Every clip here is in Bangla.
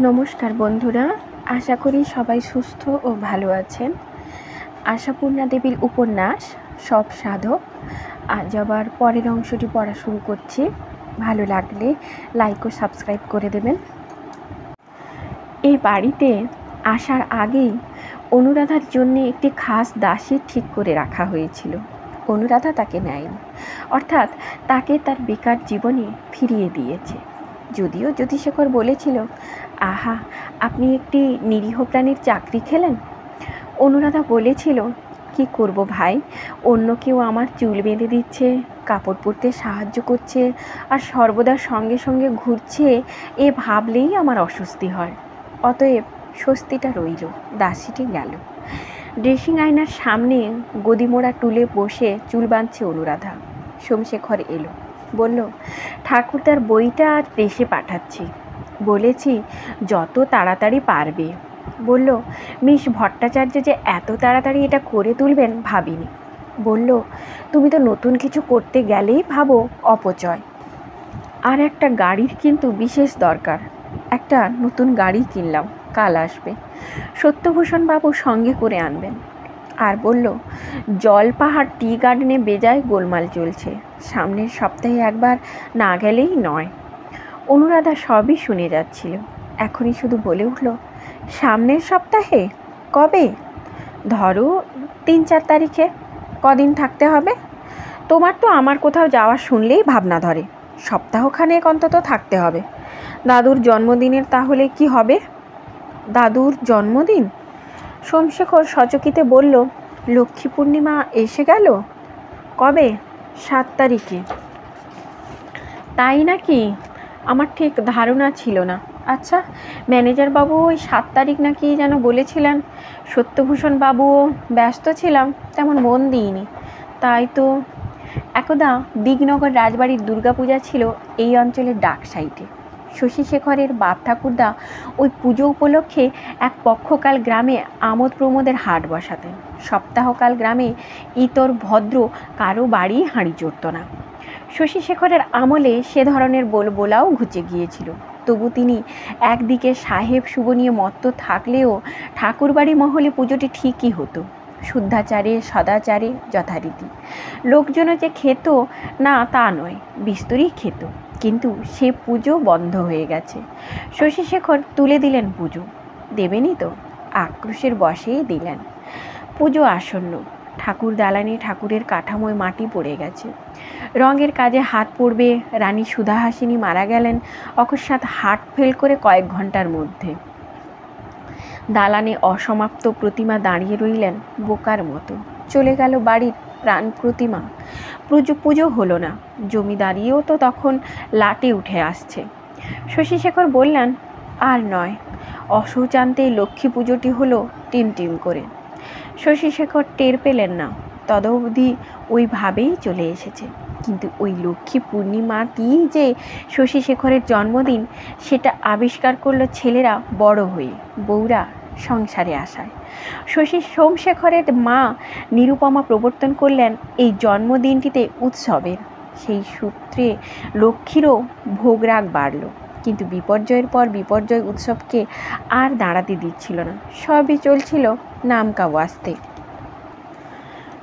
নমস্কার বন্ধুরা, আশা করি সবাই সুস্থ ও ভালো আছেন। আশাপূর্ণা দেবীর উপন্যাস সব সাধক আজ আবার পরের অংশটি পড়া শুরু করছি। ভালো লাগলে লাইক ও সাবস্ক্রাইব করে দেবেন। এই বাড়িতে আসার আগেই অনুরাধার জন্য একটি খাস দাসী ঠিক করে রাখা হয়েছিল। অনুরাধা তাকে নেয়নি, অর্থাৎ তাকে তার বেকার জীবনে ফিরিয়ে দিয়েছে। যদিও জ্যোতিশেখর বলেছিল, আহা, আপনি একটি নিরীহ প্রাণীর চাকরি খেলেন। অনুরাধা বলেছিল, কি করব ভাই, অন্য কেউ আমার চুল বেঁধে দিচ্ছে, কাপড় পরতে সাহায্য করছে, আর সর্বদা সঙ্গে সঙ্গে ঘুরছে, এ ভাবলেই আমার অস্বস্তি হয়। অতএব স্বস্তিটা রইল। দাসীটি গেল। ড্রেসিং আয়নার সামনে গদিমোড়া টুলে বসে চুল বাঁধছে অনুরাধা। সোমশেখর এলো, বলল, ঠাকুরদার বইটা আজ প্রেসে পাঠাচ্ছি, বলেছি যত তাড়াতাড়ি পারবে। বলল, মিস ভট্টাচার্য যে এত তাড়াতাড়ি এটা করে তুলবেন ভাবিনি। বলল, তুমি তো নতুন কিছু করতে গেলেই ভাবো অপচয়। আর একটা গাড়ির কিন্তু বিশেষ দরকার। একটা নতুন গাড়ি কিনলাম, কাল আসবে। সত্যভূষণ বাবু সঙ্গে করে আনবেন। আর বলল, জলপাহাড় টি গার্ডেনে বেজায় গোলমাল চলছে, সামনের সপ্তাহে একবার না গেলেই নয়। অনুরাধা সবই শুনে যাচ্ছিল, এখনই শুধু বলে উঠল, সামনের সপ্তাহে? কবে? ধরো 3-4 তারিখে। কদিন থাকতে হবে? তোমার তো আমার কোথাও যাওয়া শুনলেই ভাবনা ধরে। সপ্তাহখানেক অন্তত থাকতে হবে। দাদুর জন্মদিনের তাহলে কি হবে? দাদুর জন্মদিন? সোমশেখর সচকিতে বলল, লক্ষ্মী পূর্ণিমা এসে গেল। কবে? 7 তারিখে। তাই নাকি? আমার ঠিক ধারণা ছিল না। আচ্ছা, ম্যানেজার বাবু ওই 7 তারিখ নাকি যেন বলেছিলেন। সত্যভূষণ বাবুও ব্যস্ত ছিলাম, তেমন মন দিইনি। তাই তো। একদা দিগনগর রাজবাড়ির দুর্গাপূজা ছিল এই অঞ্চলের ডাক সাইটে। শশীশেখরের বাপ ঠাকুরদা ওই পুজো উপলক্ষে এক পক্ষকাল গ্রামে আমোদ প্রমোদের হাট বসাতেন। সপ্তাহকাল গ্রামে ইতর ভদ্র কারো বাড়ি হাঁড়ি চড়ত না। শশীশেখরের আমলে সে ধরনের বোলাও ঘুচে গিয়েছিল। তবু তিনি একদিকে সাহেব শুভ নিয়ে মত্ত থাকলেও ঠাকুরবাড়ি মহলে পুজোটি ঠিকই হতো, শুদ্ধাচারে সদাচারে যথারীতি। লোকজনও যে খেত না তা নয়, বিস্তরই খেত, কিন্তু সে পুজো বন্ধ হয়ে গেছে। শশীশেখর তুলে দিলেন পুজো। দেবেনই তো, আক্রোশের বশেই দিলেন। পুজো আসন্ন। ঠাকুর দালানে ঠাকুরের কাঠামোয় মাটি পড়ে গেছে। রঙের কাজে হাত পড়বে। রানী সুধাহাসিনী মারা গেলেন অকস্মাৎ হার্ট ফেল করে কয়েক ঘন্টার মধ্যে। দালানে অসমাপ্ত প্রতিমা দাঁড়িয়ে রইলেন বোকার মতো। চলে গেল বাড়ির প্রাণ প্রতিমা। পুজো হলো না। জমিদারিও তো তখন লাটে উঠে আসছে। শশীশেখর বললেন, আর নয়, অশৌচান্তে লক্ষ্মী পুজোটি হলো টিমটিম করে। শশীশেখর টের পেলেন না, তদবধি ওইভাবেই চলে এসেছে। কিন্তু ওই লক্ষ্মী পূর্ণিমাটিই যে শশীশেখরের জন্মদিন, সেটা আবিষ্কার করলো ছেলেরা বড় হয়ে, বউরা সংসারে আসায়। সোমশেখরের মা নিরুপমা প্রবর্তন করলেন এই জন্মদিনটিতে উৎসবের। সেই সূত্রে লক্ষ্মীরও ভোগরাগ বাড়ল। কিন্তু বিপর্যয়ের পর বিপর্যয় উৎসবকে আর দাঁড়াতে দিচ্ছিল না। সবই চলছিল নামকা ওয়াস্তে।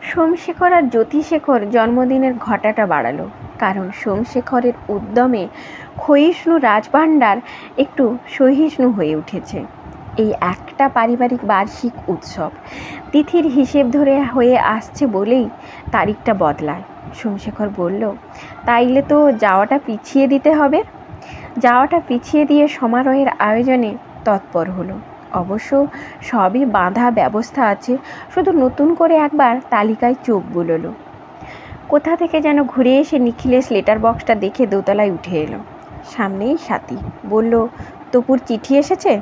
সোমশেখর আর জ্যোতিশেখর জন্মদিনের ঘটাটা বাড়ালো, কারণ সোমশেখরের উদ্যমে ক্ষয়িষ্ণু রাজভাণ্ডার একটু সহিষ্ণু হয়ে উঠেছে। এই একটা পারিবারিক বার্ষিক উৎসব তিথির হিসেব ধরে হয়ে আসছে বলেই তারিখটা বদলায়। সোমশেখর বলল, তাইলে তো যাওয়াটা পিছিয়ে দিতে হবে। যাওয়াটা পিছিয়ে দিয়ে সমারোহের আয়োজনে তৎপর হলো। অবশ্য সবই বাঁধা ব্যবস্থা আছে, শুধু নতুন করে একবার তালিকায় চোখ বুলোলো। কোথা থেকে যেন ঘুরে এসে নিখিলেশ লেটার বক্সটা দেখে দোতলায় উঠে এলো। সামনেই সাথী। বলল, তপুর চিঠি এসেছে?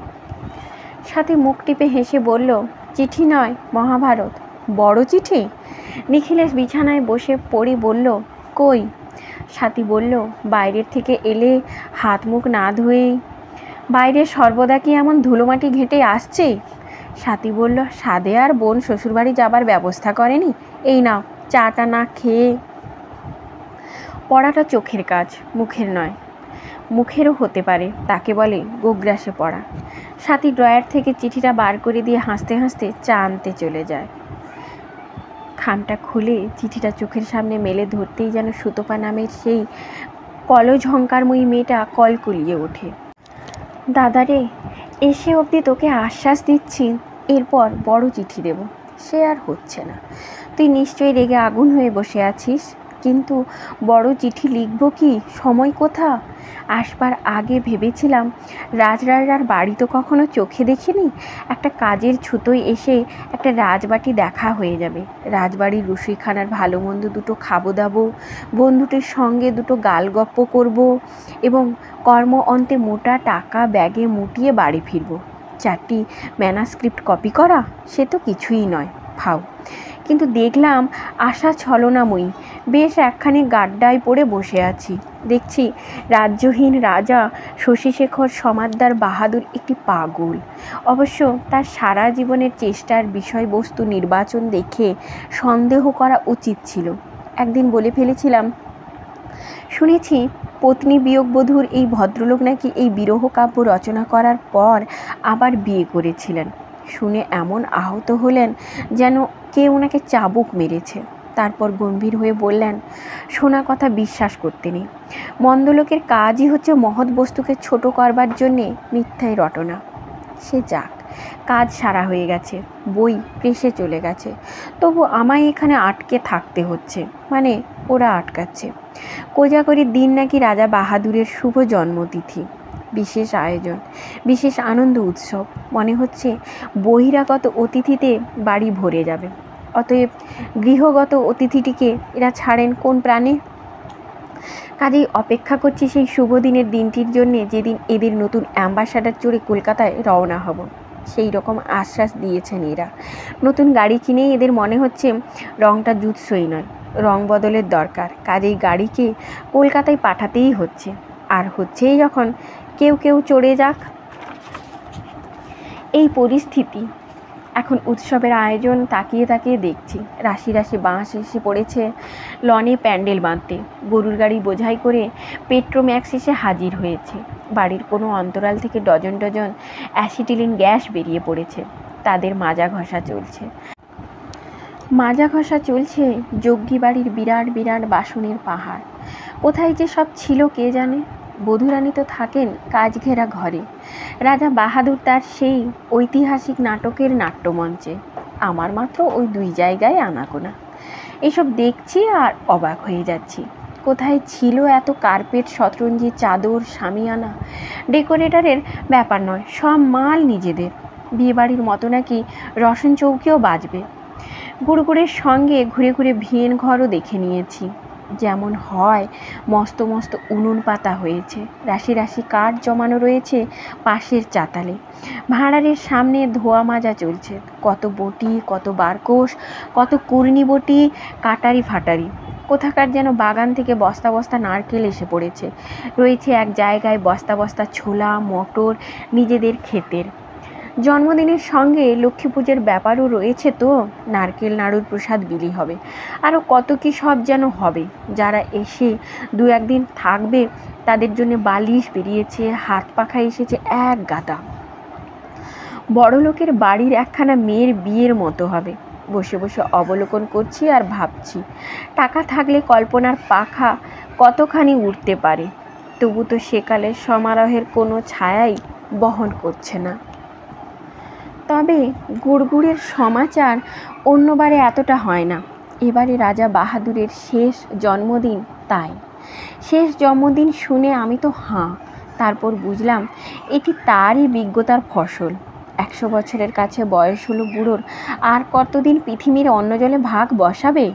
সাথী মুখ টিপে হেসে বলল, চিঠি নয়, মহাভারত। বড় চিঠি? নিখিলেশ বিছানায় বসে পড়ে বলল, কই? সাথী বলল, বাইরের থেকে এলে হাত মুখ না ধুয়েই। বাইরে সর্বদা কি এমন ধুলোমাটি ঘেঁটে আসছে? সাথী বলল, সাদে আর বোন শ্বশুরবাড়ি যাবার ব্যবস্থা করেনি, এই নাও চাটা না খেয়ে। পড়াটা চোখের কাজ, মুখের নয়। মুখেরও হতে পারে, তাকে বলে গোগ্রাসে পড়া। সাথী ড্রয়ার থেকে চিঠিটা বার করে দিয়ে হাসতে হাসতে চা আনতে চলে যায়। খামটা খুলে চিঠিটা চোখের সামনে মেলে ধরতেই যেন সুতপা নামের সেই কলঝঙ্কারময়ী মেয়েটা কলকুলিয়ে ওঠে। দাদারে, এসে অবধি তোকে আশ্বাস দিচ্ছি এরপর বড় চিঠি দেব, সে আর হচ্ছে না। তুই নিশ্চয়ই রেগে আগুন হয়ে বসে আছিস, কিন্তু বড় চিঠি লিখব কি, সময় কোথা? আসবার আগে ভেবেছিলাম রাজরাজার বাড়ি তো কখনো চোখে দেখিনি, একটা কাজের ছুতোয় এসে একটা রাজবাটি দেখা হয়ে যাবে। রাজবাড়ির রসুইখানার ভালো মন্দ দুটো খাবো দাবো, বন্ধুটির সঙ্গে দুটো গালগপ্প করব এবং কর্ম অন্তে মোটা টাকা ব্যাগে মুটিয়ে বাড়ি ফিরব। 4টি ম্যানাস্ক্রিপ্ট কপি করা সে তো কিছুই নয়, ফাও। কিন্তু দেখলাম আশা ছলনাময়ী, বেশ একখানি গাড্ডায় পড়ে বসে আছি। দেখছি রাজ্যহীন রাজা শশীশেখর সমাদ্দার বাহাদুর একটি পাগল। অবশ্য তার সারা জীবনের চেষ্টার বিষয়বস্তু নির্বাচন দেখে সন্দেহ করা উচিত ছিল। একদিন বলে ফেলেছিলাম, শুনেছি পত্নী বিয়োগবধূর এই ভদ্রলোক নাকি এই বিরহ কাব্য রচনা করার পর আবার বিয়ে করেছিলেন। শুনে এমন আহত হলেন যেন কেউ ওনাকে চাবুক মেরেছে। তারপর গম্ভীর হয়ে বললেন, শোনা কথা বিশ্বাস করতে নেই। মন্দলোকের কাজই হচ্ছে মহৎ বস্তুকে ছোট করবার জন্যে মিথ্যায় রটনা। সে যাক, কাজ সারা হয়ে গেছে, বই প্রেসে চলে গেছে, তবু আমায় এখানে আটকে থাকতে হচ্ছে, মানে ওরা আটকাচ্ছে। কোজাগরীর দিন নাকি রাজা বাহাদুরের শুভ জন্মতিথি। বিশেষ আয়োজন, বিশেষ আনন্দ উৎসব। মনে হচ্ছে বহিরাগত অতিথিতে বাড়ি ভরে যাবে। অতএব গৃহগত অতিথিটিকে এরা ছাড়েন কোন প্রাণে? কাজেই অপেক্ষা করছি সেই শুভ দিনের দিনটির জন্যে, যেদিন এদের নতুন অ্যাম্বাসাডার চড়ে কলকাতায় রওনা হব। সেই রকম আশ্বাস দিয়েছেন এরা। নতুন গাড়ি কিনেই এদের মনে হচ্ছে রংটা জুৎসই নয়, রং বদলের দরকার। কাজেই গাড়িকে কলকাতায় পাঠাতেই হচ্ছে, আর হচ্ছেই যখন কেউ কেউ চড়ে যাক। এই পরিস্থিতি। এখন উৎসবের আয়োজন তাকিয়ে তাকিয়ে দেখছি। রাশি রাশি বাঁশ এসে পড়েছে লনে প্যান্ডেল বাঁধতে। গরুর গাড়ি বোঝাই করে পেট্রোম্যাক্স এসে হাজির হয়েছে। বাড়ির কোনো অন্তরাল থেকে ডজন ডজন অ্যাসিটিলিন গ্যাস বেরিয়ে পড়েছে। তাদের মাজা ঘষা চলছে যজ্ঞী বাড়ির বিরাট বিরাট বাসনের পাহাড়। কোথায় যে সব ছিল কে জানে। বধূরানী তো থাকেন কাজ ঘেরা ঘরে। রাজা বাহাদুর তার সেই ঐতিহাসিক নাটকের নাট্যমঞ্চে। আমার মাত্র ওই 2 জায়গায় আনাগোনা। এসব দেখছি আর অবাক হয়ে যাচ্ছি। কোথায় ছিল এত কার্পেট, শতরঞ্জি, চাদর, শামিয়ানা? ডেকোরেটরের ব্যাপার নয়, সব মাল নিজেদের। বিয়েবাড়ির মতো নাকি রসন চৌকিও বাজবে। গুড়গুড়ের সঙ্গে ঘুরে ঘুরে ভিয়েন ঘরও দেখে নিয়েছি। যেমন হয় মস্ত মস্ত উনুন পাতা হয়েছে, রাশি রাশি কাঠ জমানো রয়েছে পাশের চাতালে। ভাঁড়ারের সামনে ধোয়া মাজা চলছে। কত বটি, কত বারকোষ, কত কুর্নি বটি, কাটারি ফাটারি। কোথাকার যেন বাগান থেকে বস্তা বস্তা নারকেল এসে পড়েছে। রয়েছে এক জায়গায় বস্তা বস্তা ছোলা, মটর, নিজেদের ক্ষেতের। জন্মদিনের সঙ্গে লক্ষ্মী পুজোর ব্যাপারও রয়েছে তো। নারকেল নাড়ুর প্রসাদ বিলি হবে, আরও কত কী সব যেন হবে। যারা এসে 2-1 দিন থাকবে তাদের জন্য বালিশ বেরিয়েছে, হাত পাখা এসেছে এক গাদা। বড়লোকের বাড়ির একখানা মেয়ের বিয়ের মতো হবে। বসে বসে অবলোকন করছি আর ভাবছি, টাকা থাকলে কল্পনার পাখা কতখানি উঠতে পারে। তবু তো সেকালের সমারোহের কোনো ছায়াই বহন করছে না। তবে গুড়গুড়ের সমাচার অন্যবারে এতটা হয় না। এবারে রাজা বাহাদুরের শেষ জন্মদিন, তাই শেষ জন্মদিন শুনে আমি তো হাঁ। তারপর বুঝলাম এটি তারই বিজ্ঞতার ফসল। 100 বছরের কাছে বয়স হলো বুড়োর, আর কতদিন পৃথিবীর অন্য জলে ভাগ বসাবে?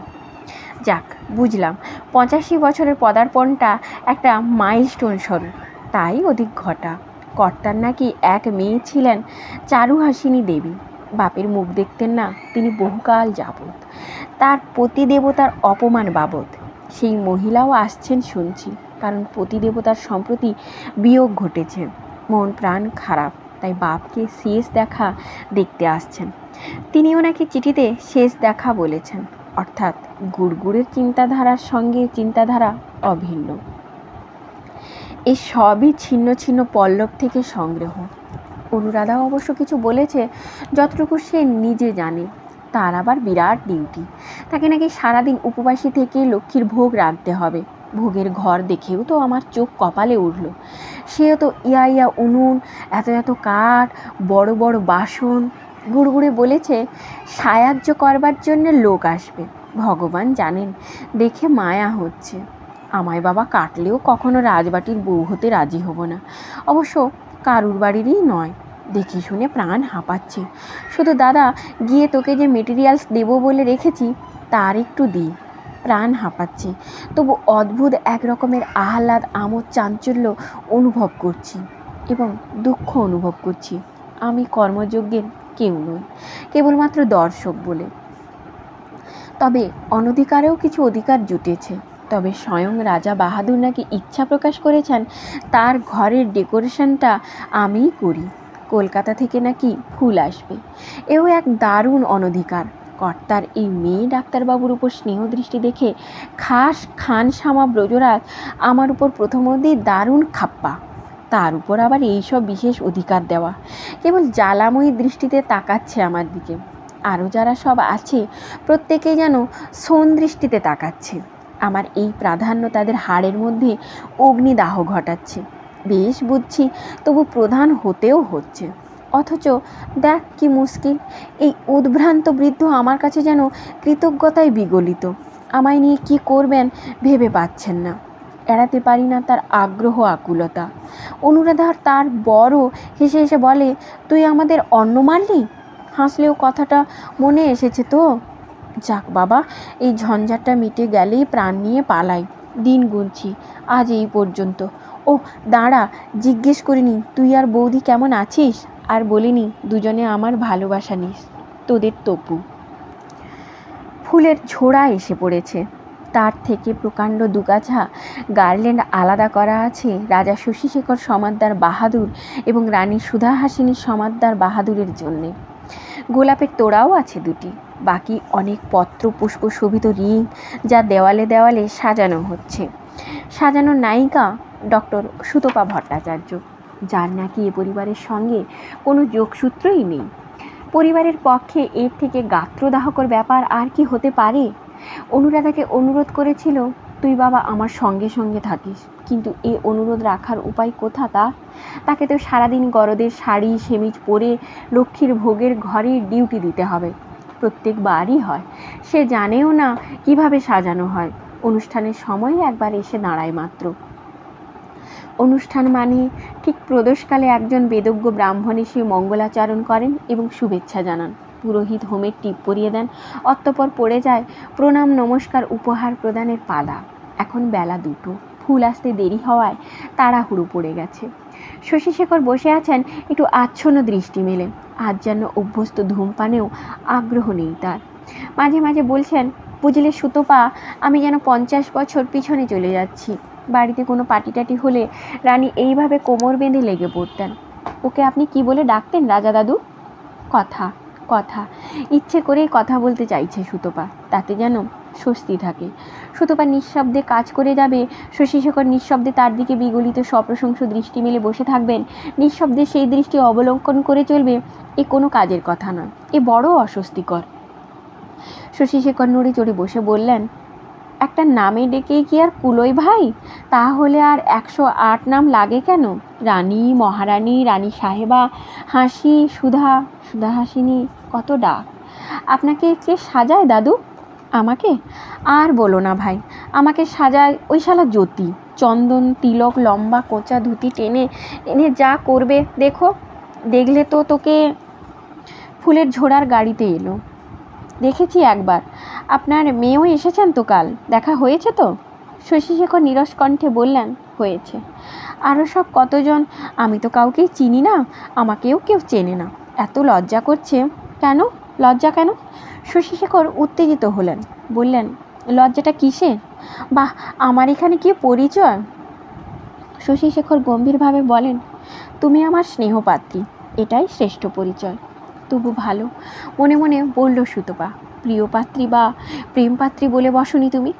যাক, বুঝলাম 85 বছরের পদার্পণটা একটা মাইলস্টোন স্বরূপ, তাই অধিক ঘটা। কর্তার নাকি এক মেয়ে ছিলেন, চারুহাসিনী দেবী। বাপের মুখ দেখতেন না তিনি বহুকাল যাবৎ, তার পতিদেবতার অপমান বাবদ। সেই মহিলাও আসছেন শুনছি, কারণ পতিদেবতার সম্প্রতি বিয়োগ ঘটেছে। মন প্রাণ খারাপ, তাই বাপকে শেষ দেখা দেখতে আসছেন। তিনিও নাকি চিঠিতে শেষ দেখা বলেছেন, অর্থাৎ গুড়গুড়ের চিন্তাধারার সঙ্গে চিন্তাধারা অভিন্ন। এই সবই ছিন্ন ছিন্ন পল্লব থেকে সংগ্রহ। অনুরাধা অবশ্য কিছু বলেছে, যতটুকু সে নিজে জানে। তার আবার বিরাট ডিউটি। তাকে নাকি সারাদিন উপবাসী থেকে লক্ষ্মীর ভোগ রাঁধতে হবে। ভোগের ঘর দেখেও তো আমার চোখ কপালে উঠল। সেও তো ইয়া ইয়া উনুন, এত এত কাঠ, বড় বড় বাসন। গুড়গুড়ে বলেছে সাহায্য করবার জন্য লোক আসবে। ভগবান জানেন, দেখে মায়া হচ্ছে। আমায় বাবা কাটলেও কখনো রাজবাটির বউ হতে রাজি হব না। অবশ্য কারুর বাড়িরই নয়। দেখে শুনে প্রাণ হাঁপাচ্ছে। শুধু দাদা, গিয়ে তোকে যে মেটেরিয়ালস দেবো বলে রেখেছি তার একটু দিই। প্রাণ হাঁপাচ্ছে, তবু অদ্ভুত এক রকমের আহ্লাদ, আমোদ, চাঞ্চল্য অনুভব করছি এবং দুঃখ অনুভব করছি। আমি কর্মযজ্ঞের কেউ নই, কেবলমাত্র দর্শক বলে। তবে অনধিকারেও কিছু অধিকার জুটেছে। তবে স্বয়ং রাজা বাহাদুর নাকি ইচ্ছা প্রকাশ করেছেন তার ঘরের ডেকোরেশনটা আমিই করি। কলকাতা থেকে নাকি ফুল আসবে। এও এক দারুণ অনধিকার। কর্তার এই মেয়ে ডাক্তারবাবুর উপর স্নেহ দৃষ্টি দেখে খাস খানসামা ব্রজরাজ আমার উপর প্রথমতেই দারুণ খাপ্পা। তার উপর আবার এইসব বিশেষ অধিকার দেওয়া। কেবল জ্বালাময়ী দৃষ্টিতে তাকাচ্ছে আমার দিকে। আরও যারা সব আছে প্রত্যেকেই যেন সোন দৃষ্টিতে তাকাচ্ছে। আমার এই প্রাধান্য তাদের হাড়ের মধ্যে অগ্নিদাহ ঘটাচ্ছে। বেশ বুঝছি, তবু প্রধান হতেও হচ্ছে। অথচ দেখ কি মুশকিল, এই উদ্ভ্রান্ত বৃদ্ধ আমার কাছে যেন কৃতজ্ঞতায় বিগলিত। আমায় নিয়ে কি করবেন ভেবে পাচ্ছেন না। এড়াতে পারি না তার আগ্রহ আকুলতা। অনুরাধার তার বড় হেসে হেসে বলে, তুই আমাদের অন্ন মারলি? হাসলেও কথাটা মনে এসেছে তো। যাক বাবা, এই ঝঞ্ঝাটটা মিটে গেলেই প্রাণ নিয়ে পালাই। দিন গুনছি, আজ এই পর্যন্ত। ও দাঁড়া, জিজ্ঞেস করিনি তুই আর বৌদি কেমন আছিস, আর বলিনি দুজনে আমার ভালোবাসা নিস। তোদের তপু। ফুলের ঝোড়া এসে পড়েছে। তার থেকে প্রকাণ্ড দুগাছা গার্ল্যান্ড আলাদা করা আছে রাজা শশীশেখর সমাদ্দার বাহাদুর এবং রানী সুধাহাসিনী সমাদ্দার বাহাদুরের জন্যে। গোলাপের তোড়াও আছে দুটি। বাকি অনেক পত্র পুষ্প শোভিত রিং, যা দেওয়ালে দেওয়ালে সাজানো হচ্ছে। সাজানোর নায়িকা ডক্টর সুতপা ভট্টাচার্য, যার নাকি এ পরিবারের সঙ্গে কোনো যোগসূত্রই নেই। পরিবারের পক্ষে এর থেকে গাত্রদাহকর ব্যাপার আর কি হতে পারে। অনুরাধাকে অনুরোধ করেছিল, তুই বাবা আমার সঙ্গে সঙ্গে থাকিস। কিন্তু এ অনুরোধ রাখার উপায় কোথা তার? তাকে তো সারাদিন গরদের শাড়ি সেমিজ পরে লক্ষ্মীর ভোগের ঘরে ডিউটি দিতে হবে। প্রত্যেকবারই হয়। সে জানেও না কিভাবে সাজানো হয়। অনুষ্ঠানের সময় একবার এসে দাঁড়ায় মাত্র। অনুষ্ঠান মানে ঠিক প্রদোষকালে একজন বেদজ্ঞ ব্রাহ্মণ এসে মঙ্গলাচরণ করেন এবং শুভেচ্ছা জানান। পুরোহিত হোমের টিপ পরিয়ে দেন। অতঃপর পড়ে যায় প্রণাম নমস্কার উপহার প্রদানের পালা। এখন বেলা 2টো। ফুল আসতে দেরি হওয়ায় তাড়াহুড়ো পড়ে গেছে। শশীশেখর বসে আছেন একটু আচ্ছন্ন দৃষ্টি মেলে। আজ যেন অভ্যস্ত ধূমপানেও আগ্রহ নেই তার। মাঝে মাঝে বলছেন, বুঝলে সুতপা, আমি যেন 50 বছর পিছনে চলে যাচ্ছি। বাড়িতে কোনো পার্টি হলে রানী এইভাবে কোমর বেঁধে লেগে পড়তেন। ওকে আপনি কি বলে ডাকতেন রাজা দাদু? কথা কথা ইচ্ছে করেই কথা বলতে চাইছে সুতপা, তাতে যেন স্বস্তি থাকে। সুতপা নিঃশব্দে কাজ করে যাবে। শশীশেখর নিঃশব্দে তার দিকে বিগলিত সপ্রশংস দৃষ্টি মেলে বসে থাকবেন। নিঃশব্দে সেই দৃষ্টি অবলম্বন করে চলবে। এ কোনো কাজের কথা নয়, এ বড় অস্বস্তিকর। শশীশেখর নড়ে চড়ে বসে বললেন, একটা নামে ডেকে কি আর কুলোই ভাই? তাহলে আর 108 নাম লাগে কেন? রানী, মহারানী, রানী সাহেবা, হাসি, সুধা, সুধাহাসিনী, কত ডাক। আপনাকে কে সাজায় দাদু? আমাকে আর বলো না ভাই, আমাকে সাজায় ওই শালা জ্যোতি। চন্দন তিলক, লম্বা কোঁচা ধুতি টেনে টেনে যা করবে দেখো। দেখলে তো তোকে। ফুলের ঝোড়ার গাড়িতে এলো। দেখেছি একবার। আপনার মেয়েও এসেছেন তো কাল, দেখা হয়েছে তো? শশীশেখর নীরস কণ্ঠে বললেন, হয়েছে। আরও সব কতজন, আমি তো কাউকেই চিনি না, আমাকেও কেউ চেনে না। এত লজ্জা করছে কেন? লজ্জা কেন? শশীশেখর উত্তেজিত হলেন, বললেন, লজ্জাটা কিসের? বাহ, আমার এখানে কি পরিচয়? শশীশেখর গম্ভীরভাবে বলেন, তুমি আমার স্নেহপাত্রী, এটাই শ্রেষ্ঠ পরিচয়। তবু ভালো, মনে মনে বলল সুতপা। প্রিয়পাত্রী বা প্রেমপাত্রী বলে বসনি তুমি?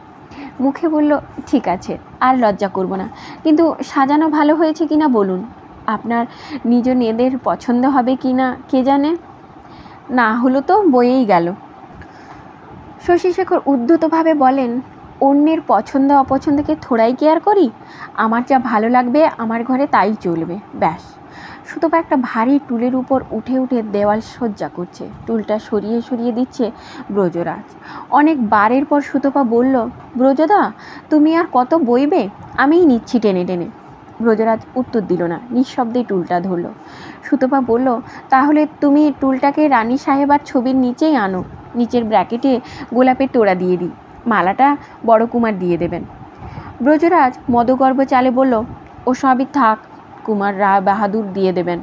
মুখে বলল, ঠিক আছে, আর লজ্জা করব না, কিন্তু সাজানো ভালো হয়েছে কিনা বলুন। আপনার নিজ মেয়েদের পছন্দ হবে কি না কে জানে, না হলো তো বয়েই গেল। শশীশেখর উদ্ধতভাবে বলেন, অন্যের পছন্দ অপছন্দকে থোড়াই কেয়ার করি, আমার যা ভালো লাগবে আমার ঘরে তাই চলবে, ব্যাস। সুতপা একটা ভারী টুলের উপর উঠে উঠে দেওয়াল সজ্জা করছে, টুলটা সরিয়ে সরিয়ে দিচ্ছে ব্রজরাজ। অনেক বারের পর সুতপা বলল, ব্রজদা তুমি আর কত বইবে, আমিই নিচ্ছি টেনে টেনে। ব্রজরাজ উত্তর দিল না, নিঃশব্দে টুলটা ধরল। সুতপা বলল, তাহলে তুমি টুলটাকে রানী সাহেবার ছবির নিচেই আনো, নিচের ব্র্যাকেটে গোলাপের তোড়া দিয়ে দিই, মালাটা বড় কুমার দিয়ে দেবেন। ব্রজরাজ মদগর্ভ চালে বলল, ও সবই থাক, কুমার রায় বাহাদুর দিয়ে দেবেন।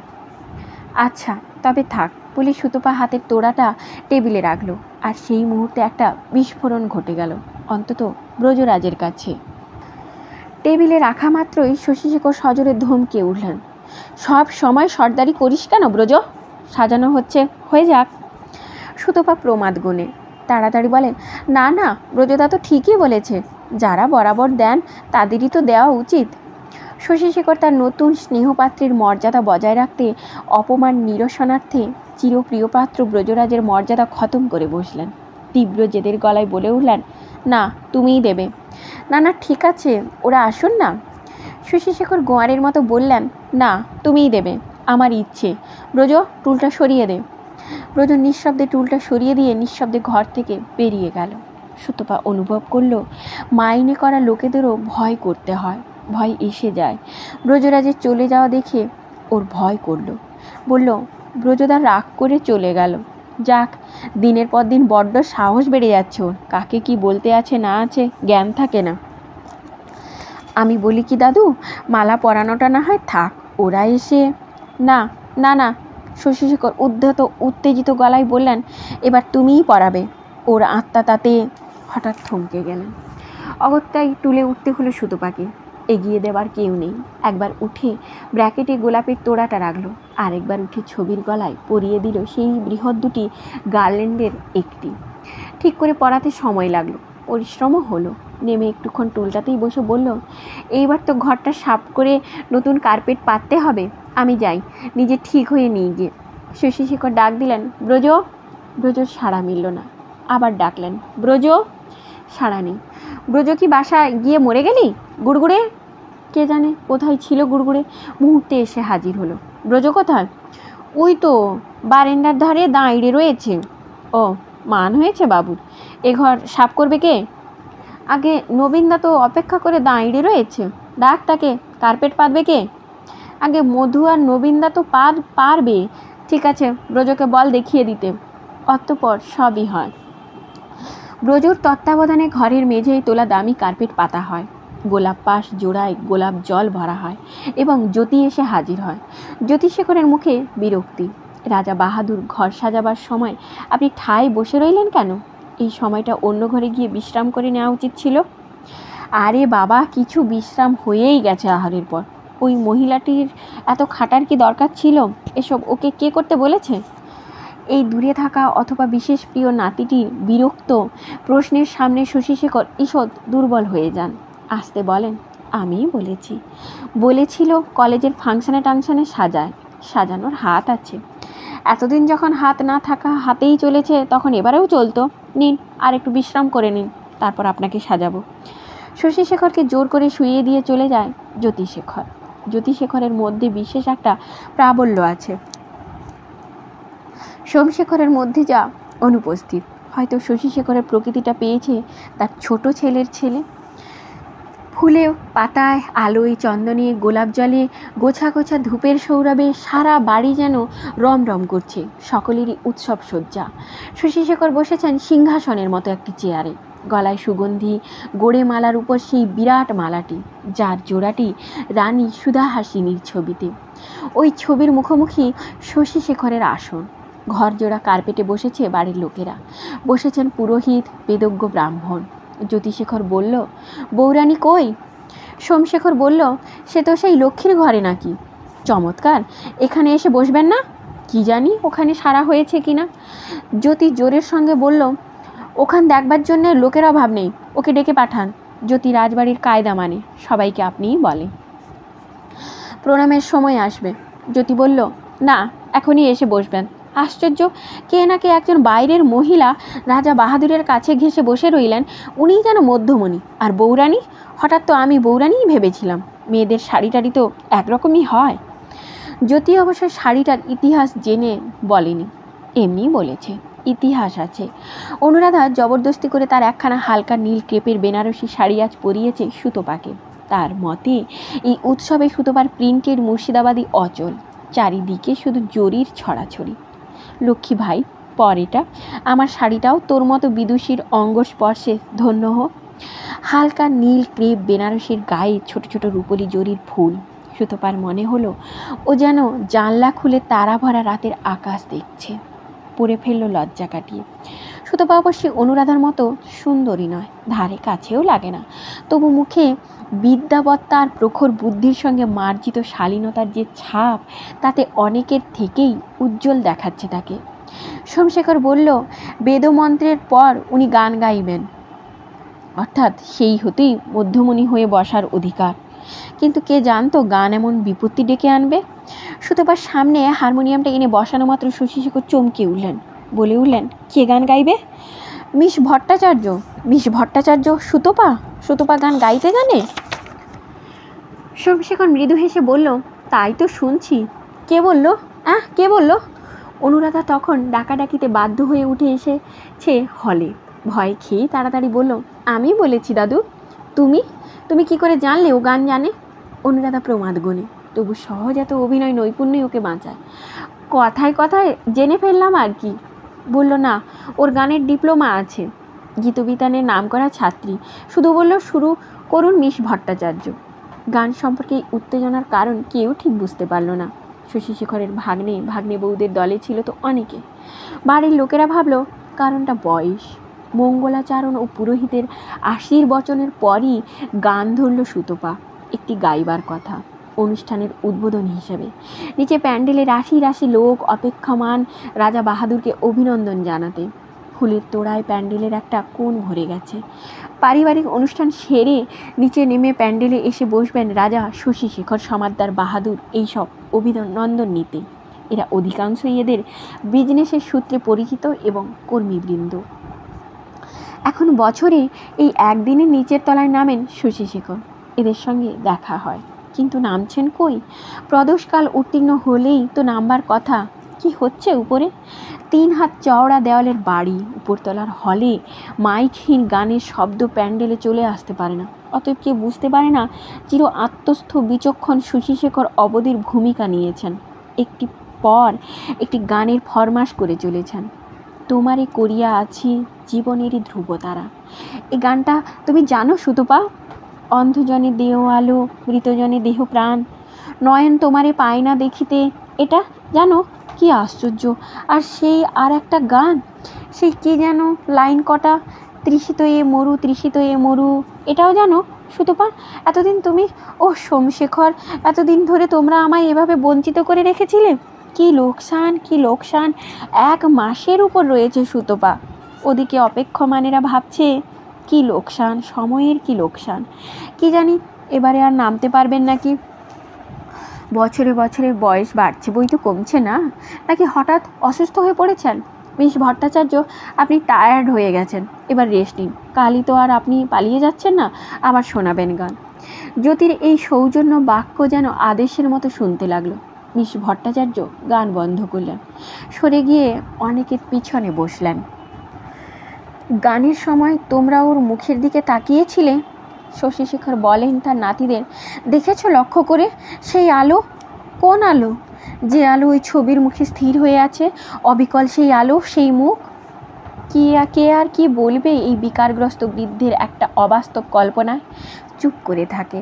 আচ্ছা তবে থাক বলে সুতপা হাতের তোড়াটা টেবিলে রাখলো, আর সেই মুহূর্তে একটা বিস্ফোরণ ঘটে গেল, অন্তত ব্রজরাজের কাছে। টেবিলে রাখা মাত্রই শশীশেখর সজোরে ধমকে উঠলেন, সব সময় সর্দারি করিস কেন ব্রজ, সাজানো হচ্ছে, হয়ে যাক। সুতপা প্রমাদ গুণে তাড়াতাড়ি বলে, না না, ব্রজদা তো ঠিকই বলেছে, যারা বরাবর দেন তাদেরই তো দেওয়া উচিত। শশীশেখর তার নতুন স্নেহপাত্রীর মর্যাদা বজায় রাখতে অপমান নিরসনার্থে চিরপ্রিয় পাত্র ব্রজরাজের মর্যাদা খতম করে বসলেন। তীব্র জেদের গলায় বলে উঠলেন, না তুমিই দেবে। না না ঠিক আছে, ওরা আসুন না। শশীশেখর গোয়ারের মতো বললেন, না তুমিই দেবে, আমার ইচ্ছে। ব্রজ টুলটা সরিয়ে দে। ব্রজ নিঃশব্দে টুলটা সরিয়ে দিয়ে নিঃশব্দে ঘর থেকে বেরিয়ে গেল। সুতপা অনুভব করল, মাইনে করা লোকেদেরও ভয় করতে হয়, ভয় এসে যায়। ব্রজরাজের চলে যাওয়া দেখে ওর ভয় করল। বলল, ব্রজদা রাগ করে চলে গেল, যাক, দিনের পর দিন বড্ড সাহস বেড়ে যাচ্ছে ওর, কাকে কি বলতে আছে না আছে জ্ঞান থাকে না। আমি বলি কি দাদু, মালা পরানোটা না হয় থাক, ওরা এসে। না না না, শশীশেখর উত্তেজিত গলায় বললেন, এবার তুমিই পরাবে। ওর আত্মা তাতে। হঠাৎ থমকে গেলেন। অগত্যাই টুলে উঠতে হলো সুতপাকে, এগিয়ে দেবার কেউ নেই। একবার উঠে ব্র্যাকেটে গোলাপের তোড়াটা রাখলো, আরেকবার উঠে ছবির গলায় পরিয়ে দিল সেই বৃহৎ দুটি গার্ল্যান্ডের একটি। ঠিক করে পরাতে সময় লাগলো, পরিশ্রমও হলো। নেমে একটুক্ষণ টুলটাতেই বসে বলল, এইবার তো ঘরটা সাফ করে নতুন কার্পেট পাততে হবে, আমি যাই, নিজে ঠিক হয়ে নিয়ে গিয়ে। শশীশেখর ডাক দিলেন, ব্রজ। ব্রজ সাড়া মিলল না। আবার ডাকলেন, ব্রজ। সাড়া নেই। ব্রজ কি বাসা গিয়ে মরে গেলি গুড়গুড়ে? কে জানে কোথায় ছিল গুড়গুড়ে, মুহূর্তে এসে হাজির হলো। ব্রজ কোথায়? ওই তো বারান্দার ধারে দাঁড়িয়ে রয়েছে। ও, মান হয়েছে বাবুর, এ ঘর সাফ করবে কে? আগে নবীনদা তো অপেক্ষা করে দাঁড়িয়ে রয়েছে, ডাক তাকে। কার্পেট পাতবে কে? আগে মধু আর নবীনদা তো পারবে, ঠিক আছে, ব্রজকে বল দেখিয়ে দিতে, অতঃপর সবই হয়। ব্রজর তত্ত্বাবধানে ঘরের মেঝেই তোলা দামি কার্পেট পাতা হয়, গোলাপ পাশ জোড়ায় গোলাপ জল ভরা হয় এবং জ্যোতি এসে হাজির হয়। জ্যোতিশেখরের মুখে বিরক্তি। রাজা বাহাদুর, ঘর সাজাবার সময় আপনি ঠায় বসে রইলেন কেন? এই সময়টা অন্য ঘরে গিয়ে বিশ্রাম করে নেওয়া উচিত ছিল। আরে বাবা, কিছু বিশ্রাম হয়েই গেছে আহারের পর। ওই মহিলাটির এত খাটার কি দরকার ছিল? এসব ওকে কে করতে বলেছে? এই দূরে থাকা অথবা বিশেষ প্রিয় নাতিটির বিরক্ত প্রশ্নের সামনে শশীশেখর ঈষৎ দুর্বল হয়ে যান। আসতে বলেন, আমিই বলেছি, বলেছিল কলেজের ফাংশনে টাংশনে সাজায়, সাজানোর হাত আছে। এতদিন যখন হাত না থাকা হাতেই চলেছে, তখন এবারেও চলতো। নিন, আর একটু বিশ্রাম করে নিন, তারপর আপনাকে সাজাবো। শশীশেখরকে জোর করে শুইয়ে দিয়ে চলে যায় জ্যোতিশেখর। জ্যোতিশেখরের মধ্যে বিশেষ একটা প্রাবল্য আছে, সোমশেখরের মধ্যে যা অনুপস্থিত। হয়তো শশীশেখরের প্রকৃতিটা পেয়েছে তার ছোট ছেলের ছেলে। ফুলে পাতায়, আলোয়, চন্দনে, গোলাপ জলে, গোছা গোছা ধূপের সৌরভে সারা বাড়ি যেন রমরম করছে, সকলেরই উৎসব সজ্জা। শশীশেখর বসেছেন সিংহাসনের মতো একটি চেয়ারে, গলায় সুগন্ধি, গোড়ে মালার উপর সেই বিরাট মালাটি, যার জোড়াটি রানী সুধাহাসিনীর ছবিতে। ওই ছবির মুখোমুখি শশীশেখরের আসন। ঘর জোড়া কার্পেটে বসেছে বাড়ির লোকেরা, বসেছেন পুরোহিত, বেদজ্ঞ, ব্রাহ্মণ। জ্যোতিশেখর বলল, বৌরানী কই? সোমশেখর বলল, সে তো সেই লক্ষ্মীর ঘরে নাকি। চমৎকার, এখানে এসে বসবেন না? কি জানি ওখানে সারা হয়েছে কিনা। জ্যোতি জোরের সঙ্গে বলল, ওখান দেখবার জন্যে লোকের অভাব নেই, ওকে ডেকে পাঠান। জ্যোতি রাজবাড়ির কায়দা মানে, সবাইকে আপনিই বলে। প্রণামের সময় আসবে। জ্যোতি বলল, না, এখনই এসে বসবেন। আশ্চর্য, কে না কে একজন বাইরের মহিলা রাজা বাহাদুরের কাছে ঘেঁষে বসে রইলেন। উনিই যেন মধ্যমণি, আর বৌরানী, হঠাৎ তো আমি বৌরানীই ভেবেছিলাম। মেয়েদের শাড়ি টাড়ি তো একরকমই হয়। জ্যোতি অবশ্য শাড়িটার ইতিহাস জেনে বলেনি, এমনি বলেছে ইতিহাস আছে। অনুরাধা জবরদস্তি করে তার একখানা হালকা নীল ক্রেপের বেনারসি শাড়ি আজ পরিয়েছে সুতপাকে। তার মতে এই উৎসবে সুতপার প্রিন্টেড মুর্শিদাবাদী অচল, চারিদিকে শুধু জরির ছড়াছড়ি। লক্ষ্মী ভাই, পরেটা আমার শাড়িটাও তোর মতো বিদুষীর অঙ্গস্পর্শে ধন্য হোক। হালকা নীল ক্রেপ বেনারসির গায়ে ছোট ছোট রূপলি জরির ফুল। সুতপার মনে হলো ও যেন জানলা খুলে তারা ভরা রাতের আকাশ দেখছে। পরে ফেলল লজ্জা কাটিয়ে। সুতপা অবশ্যই অনুরাধার মতো সুন্দরী নয়, ধারে কাছেও লাগে না, তবু মুখে বিদ্যাবত্তা আর প্রখর বুদ্ধির সঙ্গে মার্জিত শালীনতার যে ছাপ, তাতে অনেকের থেকেই উজ্জ্বল দেখাচ্ছে তাকে। সোমশেখর বলল, বেদমন্ত্রের পর উনি গান গাইবেন, অর্থাৎ সেই হতেই মধ্যমণি হয়ে বসার অধিকার। কিন্তু কে জানতো গান এমন বিপত্তি ডেকে আনবে। সুতপার সামনে হারমোনিয়ামটা এনে বসানো মাত্র শশীশেখর চমকে উঠলেন, বলে উঠলেন, কে গান গাইবে? মিস ভট্টাচার্য। মিস ভট্টাচার্য সুতপা? সুতপা গান গাইতে জানে? সোমশেখর মৃদু হেসে বলল, তাই তো শুনছি। কে বলল? কে বলল? অনুরাধা তখন ডাকাডাকিতে বাধ্য হয়ে উঠে এসেছে হলে। ভয় খেয়ে তাড়াতাড়ি বলল, আমি বলেছি দাদু। তুমি তুমি কি করে জানলে ও গান জানে? অনুরাধা প্রমাদ গনে, তবু সহজ এত অভিনয় নৈপুণ্যই ওকে বাঁচায়। কথায় কথায় জেনে ফেললাম আর কি। বলল, না, ওর গানের ডিপ্লোমা আছে, গীতবিতানের নামকরা ছাত্রী। শুধু বলল, শুরু করুন মিস ভট্টাচার্য। গান সম্পর্কে উত্তেজনার কারণ কেউ ঠিক বুঝতে পারল না। শশীশেখরের ভাগ্নে বউদের দলে ছিল তো অনেকে। বাড়ির লোকেরা ভাবল কারণটা বয়স। মঙ্গলাচরণ ও পুরোহিতের আশীর্বচনের পরই গান ধরল সুতপা, একটি গাইবার কথা, অনুষ্ঠানের উদ্বোধনী হিসেবে। নিচে প্যান্ডেলে রাশি রাশি লোক অপেক্ষমান রাজা বাহাদুরকে অভিনন্দন জানাতে। ফুলের তোড়ায় প্যান্ডেলের একটা কোণ ভরে গেছে। পারিবারিক অনুষ্ঠান সেরে নিচে নেমে প্যান্ডেলে এসে বসবেন রাজা শশীশেখর সমাদ্দার বাহাদুর এইসব অভিনন্দন নিতে। এরা অধিকাংশই এদের বিজনেসের সূত্রে পরিচিত এবং কর্মীবৃন্দ। এখন বছরে এই একদিনে নিচের তলায় নামেন শশীশেখর, এদের সঙ্গে দেখা হয়, কিন্তু নামছেন কই? প্রদোষকাল উত্তীর্ণ হলেই তো নামবার কথা। কি হচ্ছে উপরে? 3 হাত চওড়া দেওয়ালের বাড়ি, উপরতলার হলে মাইকহীন গানের শব্দ প্যান্ডেলে চলে আসতে পারে না। অতএব কেউ বুঝতে পারে না চির আত্মস্থ বিচক্ষণ শশীশেখর অবধির ভূমিকা নিয়েছেন, একটি পর একটি গানের ফরমাস করে চলেছেন। তোমারে করিয়া আছি জীবনেরই ধ্রুবতারা। এই গানটা তুমি জানো সুতপা? অন্ধজনে দেহ আলো, মৃতজনে দেহ প্রাণ, নয়ন তোমারে পায় না দেখিতে, এটা জানো? কি আশ্চর্য! আর সেই আর একটা গান, সেই কি যেন লাইন কটা, তৃষিত এ মরু, তৃষিত এ মরু, এটাও জানো সুতপা? এতদিন তুমি, ও সোমশেখর, এতদিন ধরে তোমরা আমায় এভাবে বঞ্চিত করে রেখেছিলে। কি লোকসান, কি লোকসান! 1 মাসের উপর রয়েছে সুতপা। ওদিকে অপেক্ষমানেরা ভাবছে কি লোকসান, সময়ের কি লোকসান। কি জানি এবারে আর নামতে পারবেন নাকি। বছরে বছরে বয়স বাড়ছে, বই তো কমছে না। নাকি হঠাৎ অসুস্থ হয়ে পড়েছেন? মিস ভট্টাচার্য, আপনি টায়ার্ড হয়ে গেছেন, এবার রেস্ট নিন। কালই তো আর আপনি পালিয়ে যাচ্ছেন না, আবার শোনাবেন গান। জ্যোতির এই সৌজন্য বাক্য যেন আদেশের মতো শুনতে লাগলো। মিস ভট্টাচার্য গান বন্ধ করলেন, সরে গিয়ে অনেকের পিছনে বসলেন। গানের সময় তোমরা ওর মুখের দিকে তাকিয়েছিলে? শশীশেখর বলেন তার নাতিদের, দেখেছো লক্ষ্য করে সেই আলো? কোন আলো? যে আলো ওই ছবির মুখে স্থির হয়ে আছে, অবিকল সেই আলো, সেই মুখ। কে আর কি বলবে এই বিকারগ্রস্ত বৃদ্ধের একটা অবাস্তব কল্পনায়? চুপ করে থাকে।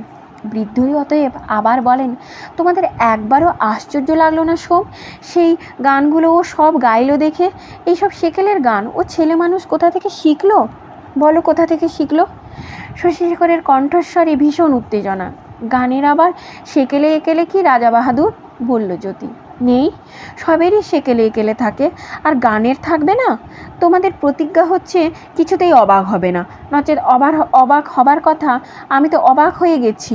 বৃদ্ধই অতএব আবার বলেন, তোমাদের একবারও আশ্চর্য লাগলো না সোম? সেই গানগুলো ও সব গাইলো দেখে। এইসব সেকেলের গান ও ছেলে মানুষ কোথা থেকে শিখলো? বলো, কোথা থেকে শিখলো? শশীশেখরের কণ্ঠস্বরে ভীষণ উত্তেজনা। গানের আবার সেকেলে একেলে কি রাজা বাহাদুর? বলল জ্যোতি। নেই, সবেরই সেকেলে একেলে থাকে, আর গানের থাকবে না? তোমাদের প্রতিজ্ঞা হচ্ছে কিছুতেই অবাক হবে না, নচেৎ অবাক হবার কথা। আমি তো অবাক হয়ে গেছি।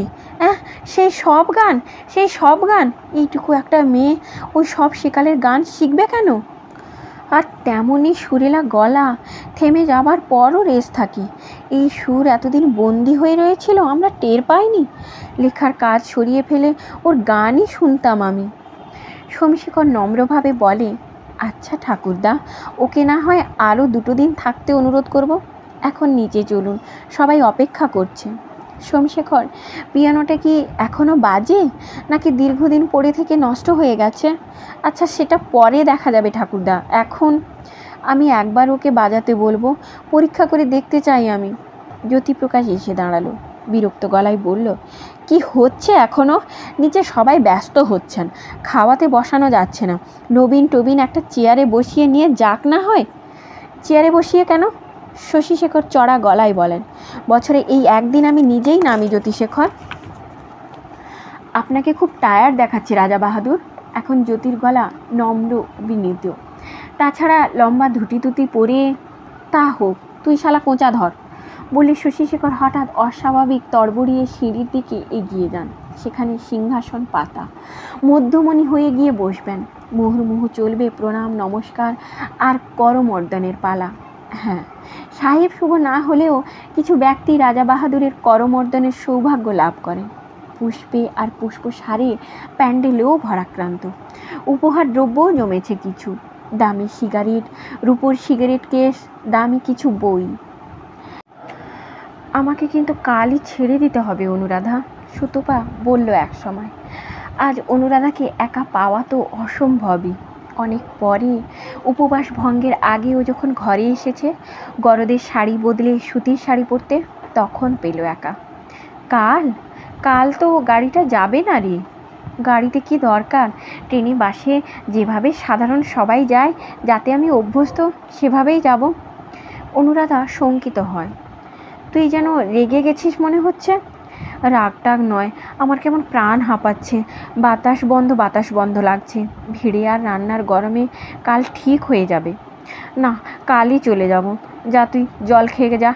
সেই সব গান এইটুকু একটা মেয়ে ওই সব সেকালের গান শিখবে কেন? আর তেমনই সুরেলা গলা, থেমে যাবার পরও রেস থাকি। এই সুর এতদিন বন্দি হয়ে রয়েছিল, আমরা টের পাইনি। লেখার কাজ সরিয়ে ফেলে ওর গানই শুনতাম আমি। শমশেখর নম্রভাবে বলে, আচ্ছা ঠাকুরদা, ওকে না হয় আরও 2 দিন থাকতে অনুরোধ করব। এখন নিচে চলুন, সবাই অপেক্ষা করছে। শমশেখর, পিয়ানোটা কি এখনও বাজে, নাকি দীর্ঘদিন পড়ে থেকে নষ্ট হয়ে গেছে? আচ্ছা, সেটা পরে দেখা যাবে ঠাকুরদা, এখন আমি একবার ওকে বাজাতে বলবো, পরীক্ষা করে দেখতে চাই আমি। জ্যোতিপ্রকাশ এসে দাঁড়ালো, বিরক্ত গলায় বলল, কি হচ্ছে এখনও? নিচে সবাই ব্যস্ত হচ্ছেন, খাওয়াতে বসানো যাচ্ছে না। নবীন একটা চেয়ারে বসিয়ে নিয়ে যাক না হয়। চেয়ারে বসিয়ে কেন? শশীশেখর চড়া গলায় বলেন, বছরে এই একদিন আমি নিজেই নামি জ্যোতিশেখর। আপনাকে খুব টায়ার্ড দেখাচ্ছে রাজা বাহাদুর। এখন জ্যোতির গলা নম্র বিনীত। তাছাড়া লম্বা ধুতি পরে, তা হোক, তুই শালা কোঁচা ধর বলে শশীশেখর হঠাৎ অস্বাভাবিক তড়বড়িয়ে সিঁড়ির দিকে এগিয়ে যান। সেখানে সিংহাসন পাতা, মধ্যমণি হয়ে গিয়ে বসবেন। মুহুর্মুহু চলবে প্রণাম, নমস্কার আর করমর্দনের পালা। হ্যাঁ, সাহেব শুভ না হলেও কিছু ব্যক্তি রাজা বাহাদুরের করমর্দনের সৌভাগ্য লাভ করেন। পুষ্পে আর পুষ্পসারে প্যান্ডেলেও ভরাক্রান্ত। উপহার দ্রব্যও জমেছে কিছু, দামি সিগারেট, রূপোর সিগারেট কেস, দামি কিছু বই। আমাকে কিন্তু কালই ছেড়ে দিতে হবে অনুরাধা, সুতপা বলল এক সময়। আজ অনুরাধাকে একা পাওয়া তো অসম্ভবই। অনেক পরে, উপবাস ভঙ্গের আগেও যখন ঘরে এসেছে গরদের শাড়ি বদলে সুতির শাড়ি পরতে, তখন পেল একা। কাল তো গাড়িটা যাবে না রে। গাড়িতে কি দরকার? ট্রেনে বাসে যেভাবে সাধারণ সবাই যায়, যাতে আমি অভ্যস্ত, সেভাবেই যাব। অনুরাধা শঙ্কিত হয়। তুই যেন রেগে গেছিস মনে হচ্ছে। রাগটাগ নয়, আমার কেমন প্রাণ হাঁপাচ্ছে, বাতাস বন্ধ লাগছে। ভিড়ে আর রান্নার গরমে কাল ঠিক হয়ে যাবে। না, কালই চলে যাব। যা, তুই জল খেয়ে যা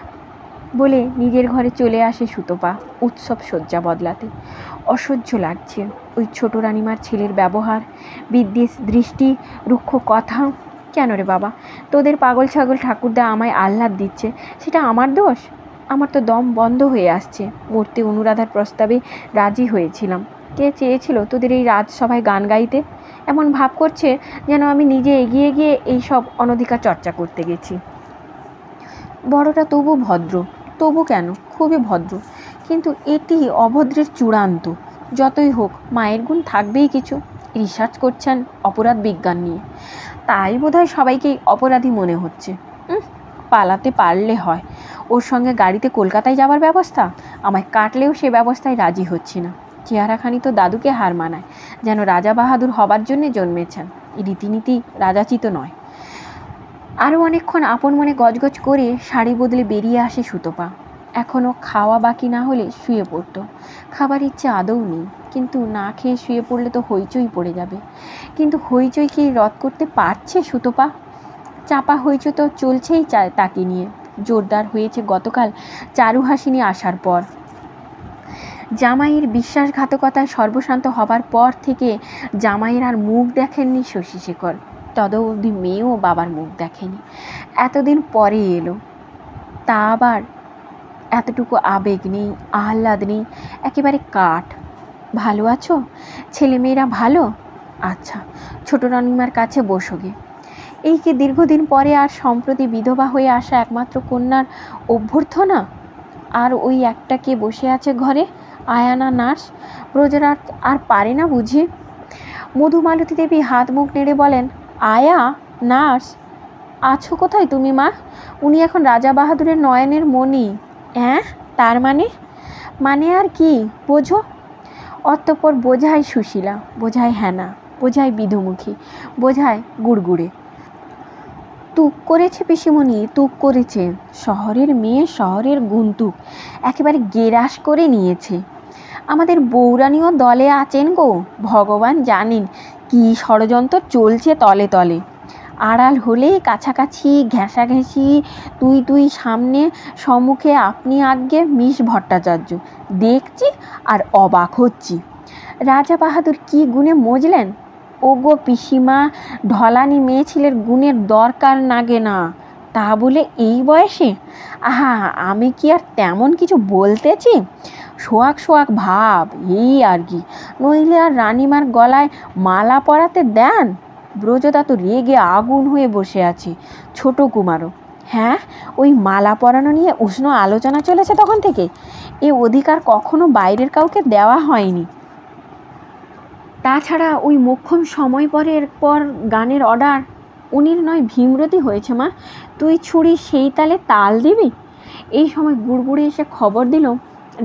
বলে নিজের ঘরে চলে আসে সুতপা উৎসব শয্যা বদলাতে। অসহ্য লাগছে ওই ছোট রানিমার ছেলের ব্যবহার, বিদ্বেষ দৃষ্টি, রুক্ষ কথা। কেন রে বাবা, তোদের পাগল ছাগল ঠাকুরদা আমায় আহ্লাদ দিচ্ছে, সেটা আমার দোষ? আমার তো দম বন্ধ হয়ে আসছে। মরতে অনুরাধার প্রস্তাবে রাজি হয়েছিলাম। কে চেয়েছিল তোদের এই রাজসভায় গান গাইতে? এমন ভাব করছে যেন আমি নিজে এগিয়ে গিয়ে এই সব অনধিকার চর্চা করতে গেছি। বড়টা তবু ভদ্র, তবু কেন, খুবই ভদ্র, কিন্তু এটি অভদ্রের চূড়ান্ত। যতই হোক, মায়ের গুণ থাকবেই কিছু। রিসার্চ করছেন অপরাধ বিজ্ঞান নিয়ে, তাই বোধহয় সবাইকেই অপরাধী মনে হচ্ছে। পালাতে পারলে হয়। ওর সঙ্গে গাড়িতে কলকাতায় যাবার ব্যবস্থা, আমায় কাটলেও সে ব্যবস্থায় রাজি হচ্ছি না। চেহারাখানি তো দাদুকে হার মানায়, যেন রাজা বাহাদুর হবার জন্যে জন্মেছেন। রীতিনীতি রাজাচিত নয়। আরও অনেকক্ষণ আপন মনে গজগজ করে শাড়ি বদলে বেরিয়ে আসে সুতপা। এখনও খাওয়া বাকি না হলে শুয়ে পড়তো। খাবার ইচ্ছে আদৌ নেই, কিন্তু না খেয়ে শুয়ে পড়লে তো হইচই পড়ে যাবে। কিন্তু হইচই কি রদ করতে পারছে সুতপা? চাপা হইচই তো চলছেই তাকে নিয়ে। জোরদার হয়েছে গতকাল চারুহাসিনী আসার পর। জামাইয়ের বিশ্বাসঘাতকতায় সর্বশান্ত হবার পর থেকে জামাইয়ের আর মুখ দেখেননি শশীশেখর। তদবধি মেয়েও বাবার মুখ দেখেনি। এতদিন পরে এলো, তা আবার এতটুকু আবেগ নেই, আহ্লাদ নেই, একেবারে কাঠ। ভালো আছো? ছেলেমেয়েরা ভালো? আচ্ছা, ছোট রানিমার কাছে বসোগে। এই কি দীর্ঘদিন পরে আর সম্প্রতি বিধবা হয়ে আসা একমাত্র কন্যার অভ্যর্থনা? আর ওই একটা কে বসে আছে ঘরে, আয়ানা নার্স। ব্রজরাট আর পারে না বুঝি? মধুমালতী দেবী হাত মুখ নেড়ে বলেন, আয়া নার্স, আছো কোথায় তুমি মা? উনি এখন রাজা বাহাদুরের নয়নের মণি। তার মানে আর কি বোঝো? অতঃপর বোঝায় সুশীলা, বোঝায় হেনা, বোঝায় বিধুমুখী, বোঝায় গুড়গুড়ে। তুক করেছে পিসিমণি, তুক করেছে। শহরের মেয়ে, শহরের গুন্তুক, একেবারে গেরাস করে নিয়েছে। আমাদের বৌরানীও দলে আছেন গো, ভগবান জানেন কি ষড়যন্ত্র চলছে তলে তলে। আড়াল হলেই কাছাকাছি, ঘেঁষাঘেঁষি, তুই সামনে, সম্মুখে আপনি আজ্ঞে মিস ভট্টাচার্য। দেখছি আর অবাক হচ্ছি। রাজা বাহাদুর কি গুণে মজলেন? ওগো পিসিমা, ঢলানি মেয়ে ছেলের গুণের দরকার নাগে না, তা বলে এই বয়সে? আহা, আমি কি আর তেমন কিছু বলতেছি? সোয়াক ভাব, এই আর কি। নইলে আর রানীমার গলায় মালা পরাতে দেন? ব্রজদা তো রেগে আগুন হয়ে বসে আছে, ছোট কুমারও। হ্যাঁ, ওই মালা পরানো নিয়ে উষ্ণ আলোচনা চলেছে তখন থেকে। এ অধিকার কখনো বাইরের কাউকে দেওয়া হয়নি। তাছাড়া ওই মোক্ষম সময় পর গানের অর্ডার উনির নয় ভীমরতি হয়েছে মা, তুই ছুরি সেই তালে তাল দিবি। এই সময় গুড়গুড়ে এসে খবর দিল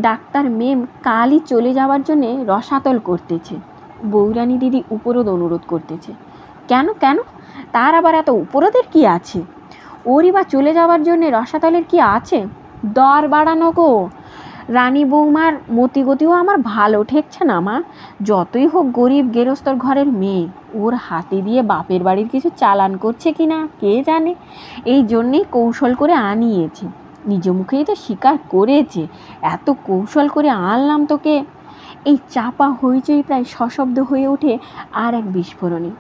ডাক্তার মেম কালই চলে যাওয়ার জন্যে রসাতল করতেছে। বৌরানী দিদি উপরোধ অনুরোধ করতেছে। কেন কেন? তার আবার এত উপরোধের কি আছে? ওরই বা চলে যাওয়ার জন্যে রসাতলের কি আছে? দর বাড়ানো গো। রানী বৌমার মতিগতিও আমার ভালো ঠেকছে না মা। যতই হোক গরিব গেরস্তর ঘরের মেয়ে, ওর হাতে দিয়ে বাপের বাড়ির কিছু চালান করছে কি না কে জানে। এই জন্যেই কৌশল করে আনিয়েছে। নিজ মুখেই তো স্বীকার করেছে, এত কৌশল করে আনলাম তোকে। এই চাপা হইচই প্রায় সশব্দ হয়ে ওঠে আর এক বিস্ফোরণে।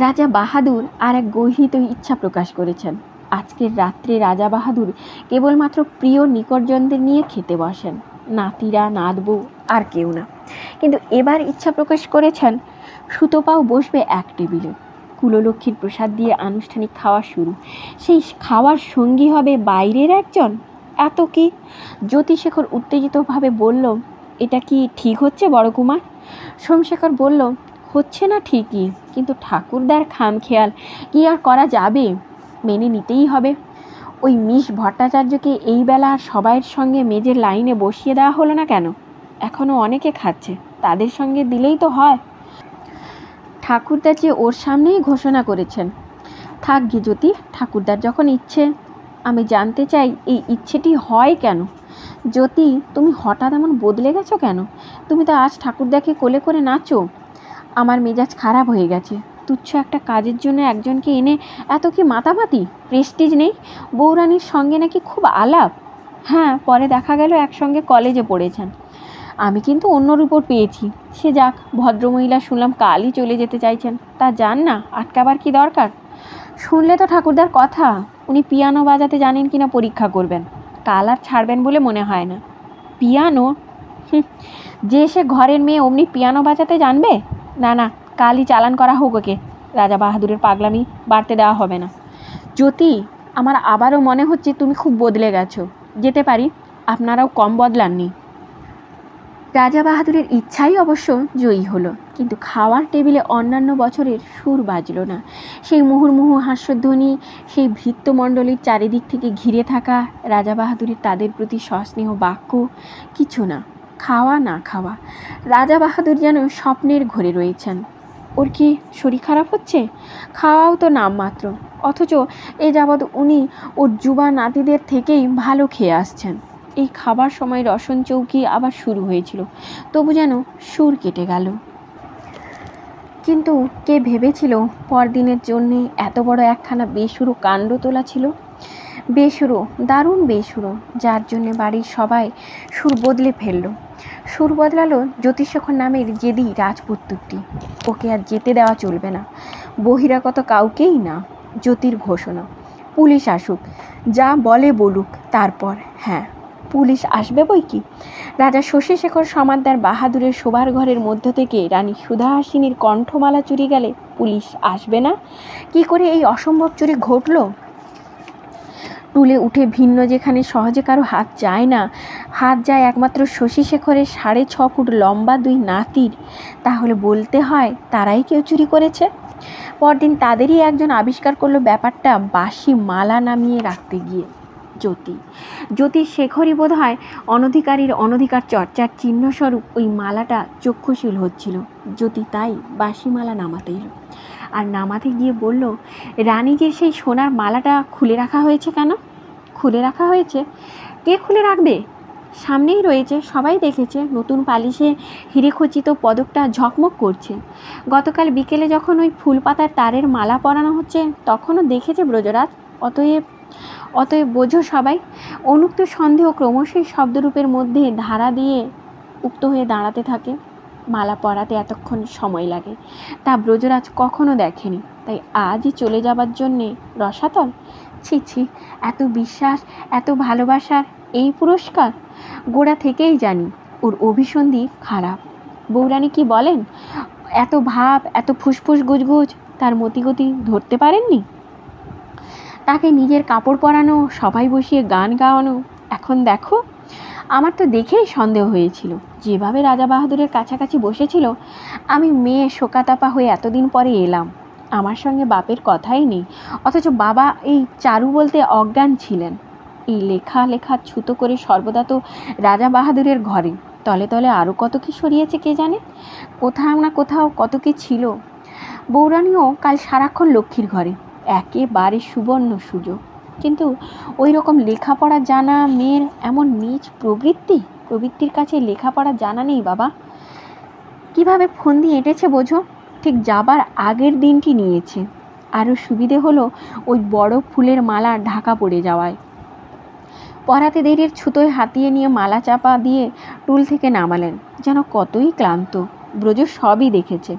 রাজা বাহাদুর আর এক গর্হিত ইচ্ছা প্রকাশ করেছেন। আজকের রাত্রে রাজা বাহাদুর কেবলমাত্র প্রিয় নিকটজনদের নিয়ে খেতে বসেন, নাতিরা, নাতবউ, আর কেউ না। কিন্তু এবার ইচ্ছা প্রকাশ করেছেন সুতোপাও বসবে এক টেবিলে। কুললক্ষ্মীর প্রসাদ দিয়ে আনুষ্ঠানিক খাওয়া শুরু। সেই খাওয়ার সঙ্গী হবে বাইরের একজন। এত কি? জ্যোতিশেখর উত্তেজিতভাবে বলল, এটা কি ঠিক হচ্ছে বড় কুমার? সোমশেখর বলল, হচ্ছে না ঠিকই, কিন্তু ঠাকুরদার খামখেয়াল, কি আর করা যাবে, মেনে নিতেই হবে। ওই মিস ভট্টাচার্যকে এই বেলা আর সবাইয়ের সঙ্গে মেজের লাইনে বসিয়ে দেওয়া হলো না কেন? এখনও অনেকে খাচ্ছে, তাদের সঙ্গে দিলেই তো হয়। ঠাকুরদা যে ওর সামনেই ঘোষণা করেছেন। থাক গে জ্যোতি, ঠাকুরদার যখন ইচ্ছে। আমি জানতে চাই এই ইচ্ছেটি হয় কেন? জ্যোতি, তুমি হঠাৎ এমন বদলে গেছো কেন? তুমি তো আজ ঠাকুরদাকে কোলে করে নাচো। আমার মেজাজ খারাপ হয়ে গেছে। তুচ্ছ একটা কাজের জন্য একজনকে এনে এত কি মাতামাতি? প্রেস্টিজ নেই? বৌরানীর সঙ্গে নাকি খুব আলাপ। হ্যাঁ, পরে দেখা গেল একসঙ্গে কলেজে পড়েছেন। আমি কিন্তু অন্য রিপোর্ট পেয়েছি। সে যাক, ভদ্রমহিলা শুনলাম কালই চলে যেতে চাইছেন। তা যান না, আটকাবার কি দরকার? শুনলে তো ঠাকুরদার কথা। উনি পিয়ানো বাজাতে জানেন কিনা পরীক্ষা করবেন। কাল আর ছাড়বেন বলে মনে হয় না। পিয়ানো? যে সে ঘরের মেয়ে অমনি পিয়ানো বাজাতে জানবে? না না, কালই চালান করা হোক ওকে। রাজা বাহাদুরের পাগলামি বাড়তে দেওয়া হবে না। জ্যোতি, আমার আবারও মনে হচ্ছে তুমি খুব বদলে গেছো। যেতে পারি, আপনারাও কম বদলাননি। রাজা বাহাদুরের ইচ্ছাই অবশ্য জয়ী হলো, কিন্তু খাওয়ার টেবিলে অন্যান্য বছরের সুর বাজল না। সেই মুহুর্মুহু হাস্যধ্বনি, সেই ভৃত্যমণ্ডলীর চারিদিক থেকে ঘিরে থাকা রাজা বাহাদুরের তাদের প্রতি সস্নেহ বাক্য, কিছু না। খাওয়া না খাওয়া, রাজা বাহাদুর যেন স্বপ্নের ঘরে রয়েছেন। ওর কি শরীর খারাপ হচ্ছে? খাওয়াও তো নামমাত্র, অথচ এ যাবৎ উনি ওর যুবা নাতিদের থেকেই ভালো খেয়ে আসছেন। এই খাবার সময় রসন চৌকি আবার শুরু হয়েছিল, তবু যেন সুর কেটে গেল। কিন্তু কে ভেবেছিল পরদিনের জন্যে এত বড় একখানা বেসুরো কাণ্ড তোলা ছিল? বেসুরো, দারুণ বেসুরো, যার জন্যে বাড়ির সবাই সুর বদলে ফেলল। সুর বদলালো জ্যোতিশেখর নামের জেদি রাজপুত্রটি। ওকে আর যেতে দেওয়া চলবে না, বহিরাগত কাউকেই না। জ্যোতির ঘোষণা, পুলিশ আসুক, যা বলে বলুক। তারপর হ্যাঁ, পুলিশ আসবে বই কি। রাজা শশীশেখর সমাদ্দার বাহাদুরের শোবার ঘরের মধ্য থেকে রানী সুধাহাসিনীর কণ্ঠমালা চুরি গেলে পুলিশ আসবে না? কি করে এই অসম্ভব চুরি ঘটল? টুলে উঠে ভিন্ন যেখানে সহজে কারো হাত যায় না, হাত যায় একমাত্র শশীশেখরের 6.5 ফুট লম্বা 2 নাতির, তাহলে বলতে হয় তারাই কেউ চুরি করেছে। পরদিন তাদেরই একজন আবিষ্কার করলো ব্যাপারটা বাসি মালা নামিয়ে রাখতে গিয়ে। জ্যোতিশেখরই বোধ হয় অনধিকারীর অনধিকার চর্চার চিহ্নস্বরূপ ওই মালাটা চক্ষুশীল হচ্ছিল। জ্যোতি তাই বাসি মালা নামাতে এলো, আর নামাতে গিয়ে বলল, রানীজির সেই সোনার মালাটা খুলে রাখা হয়েছে কেন? খুলে রাখা হয়েছে? কে খুলে রাখবে? সামনেই রয়েছে, সবাই দেখেছে, নতুন পালিশে হিরে খচিত পদকটা ঝকমক করছে। গতকাল বিকেলে যখন ওই ফুল পাতার তারের মালা পরানো হচ্ছে তখনও দেখেছে ব্রজরাজ। অতএব অতএব বোঝো সবাই, অনুক্ত সন্দেহ ক্রমশই শব্দরূপের মধ্যে ধারা দিয়ে উক্ত হয়ে দাঁড়াতে থাকে। মালা পরাতে এতক্ষণ সময় লাগে, তা ব্রজরাজ কখনো দেখেনি, তাই আজই চলে যাবার জন্যে রসাতল। ছি ছি, এত বিশ্বাস, এত ভালোবাসার এই পুরস্কার! গোড়া থেকেই জানি ওর অভিসন্ধি খারাপ। বৌরানী কি বলেন, এত ভাব, এত ফুসফুস গুজগুজ, তার মতিগতি ধরতে পারেননি? তাকে নিজের কাপড় পরানো, সবাই বসিয়ে গান গাওয়ানো, এখন দেখো। আমার তো দেখেই সন্দেহ হয়েছিল, যেভাবে রাজা বাহাদুরের কাছাকাছি বসেছিল। আমি মেয়ে শোকাতাপা হয়ে এতদিন পরে এলাম, আমার সঙ্গে বাপের কথাই নেই, অথচ বাবা এই চারু বলতে অজ্ঞান ছিলেন। এই লেখা লেখা ছুতো করে সর্বদা তো রাজা বাহাদুরের ঘরে, তলে তলে আরও কত কি সরিয়েছে কে জানে, কোথাও না কোথাও কত কি ছিল। বৌরানীও কাল সারাক্ষণ লক্ষ্মীর ঘরে, একেবারে সুবর্ণ সুযোগ। কিন্তু ওই রকম লেখাপড়া জানা মেয়ের এমন নিজ প্রবৃত্তির কাছে লেখাপড়া জানা নেই বাবা। কিভাবে ফন্দি এঁটেছে বোঝো, ঠিক যাবার আগের দিনটি নিয়েছে। আরও সুবিধে হলো ওই বড় ফুলের মালা ঢাকা পড়ে যাওয়ায়। পরাতে দেরির ছুতোয় হাতিয়ে নিয়ে মালা চাপা দিয়ে টুল থেকে নামালেন, যেন কতই ক্লান্ত। ব্রজ সবই দেখেছে,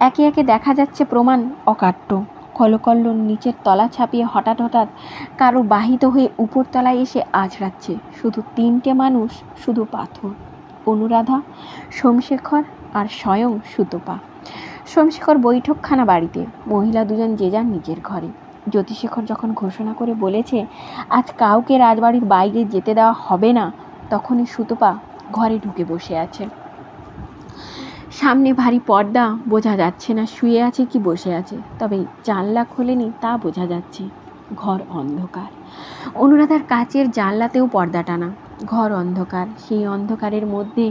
একে একে দেখা যাচ্ছে প্রমাণ অকাট্য। কলকল্লোল নিচের তলা ছাপিয়ে হঠাৎ হঠাৎ কারো বাহিত হয়ে উপরতলায় এসে আছড়াচ্ছে শুধু তিনটে মানুষ, শুধু পাথর, অনুরাধা, সোমশেখর আর স্বয়ং সুতপা। সোমশেখর বৈঠকখানা বাড়িতে, মহিলা দুজন যে যার নিজের ঘরে। জ্যোতিশেখর যখন ঘোষণা করে বলেছে আজ কাউকে রাজবাড়ির বাইরে যেতে দেওয়া হবে না, তখনই সুতপা ঘরে ঢুকে বসে আছে। সামনে ভারী পর্দা, বোঝা যাচ্ছে না শুয়ে আছে কি বসে আছে, তবে জানলা খোলেনি তা বোঝা যাচ্ছে। ঘর অন্ধকার, অনুরাধার কাচের জানলাতেও পর্দা টানা। ঘর অন্ধকার, সেই অন্ধকারের মধ্যে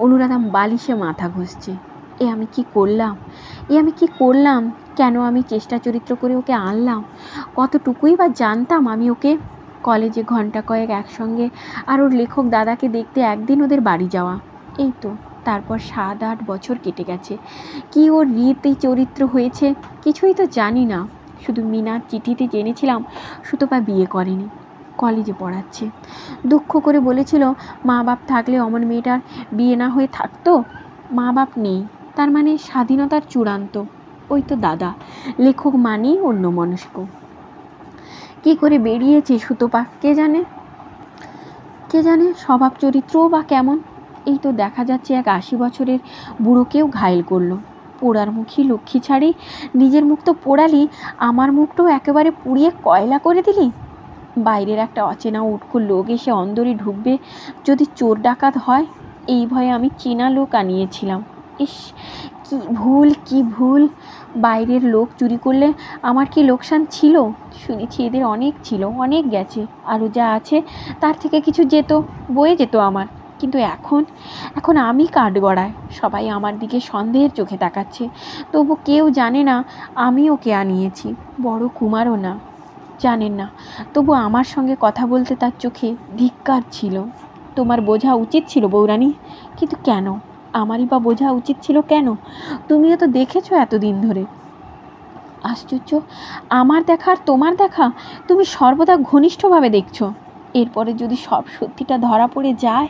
অনুরাধা বালিশে মাথা ঘষছে। এ আমি কি করলাম? কেন আমি চেষ্টা চরিত্র করে ওকে আনলাম? কতটুকুই বা জানতাম আমি ওকে? কলেজে ঘন্টা কয়েক একসঙ্গে, আর ওর লেখক দাদাকে দেখতে একদিন ওদের বাড়ি যাওয়া, এই তো। তারপর 7-8 বছর কেটে গেছে। কি ওর রীতি চরিত্র হয়েছে কিছুই তো জানি না। শুধু মিনার চিঠিতে জেনেছিলাম সুতপা বিয়ে করেনি, কলেজে পড়াচ্ছে। দুঃখ করে বলেছিল মা বাপ থাকলে অমন মেয়েটার বিয়ে না হয়ে থাকতো। মা বাপ নেই, তার মানে স্বাধীনতার চূড়ান্ত। ওই তো দাদা, লেখক মানেই অন্যমনস্ক। কি করে বেরিয়েছে সুতপা কে জানে, স্বভাব চরিত্রও বা কেমন। এই তো দেখা যাচ্ছে এক 80 বছরের বুড়োকেও ঘায়েল করলো। পোড়ার মুখী লক্ষ্মী ছাড়ি, নিজের মুখ তো পোড়ালি, আমার মুখটাও একেবারে পুড়িয়ে কয়লা করে দিলি। বাইরের একটা অচেনা উটকো লোক এসে অন্দরে ঢুকবে যদি চোর ডাকাত হয়, এই ভয়ে আমি চেনা লোক আনিয়েছিলাম। ইস, কি ভুল! বাইরের লোক চুরি করলে আমার কি লোকসান ছিল? শুনেছি এদের অনেক ছিল, অনেক গেছে, আরও যা আছে তার থেকে কিছু বয়ে যেত আমার। কিন্তু এখন আমি কাঠগড়ায়, সবাই আমার দিকে সন্দেহের চোখে তাকাচ্ছে। তবু কেউ জানে না আমি ওকে আনিয়েছি, বড় কুমারও না, জানেন না। তবু আমার সঙ্গে কথা বলতে তার চোখে ধিক্কার ছিল। তোমার বোঝা উচিত ছিল বৌরানী, কিন্তু কেন? আমারই বা বোঝা উচিত ছিল কেন? তুমিও তো দেখেছো এতদিন ধরে। আশ্চর্য, আমার দেখা আর তোমার দেখা তুমি সর্বদা ঘনিষ্ঠভাবে দেখছো। এরপরে যদি সব সত্যিটা ধরা পড়ে যায়,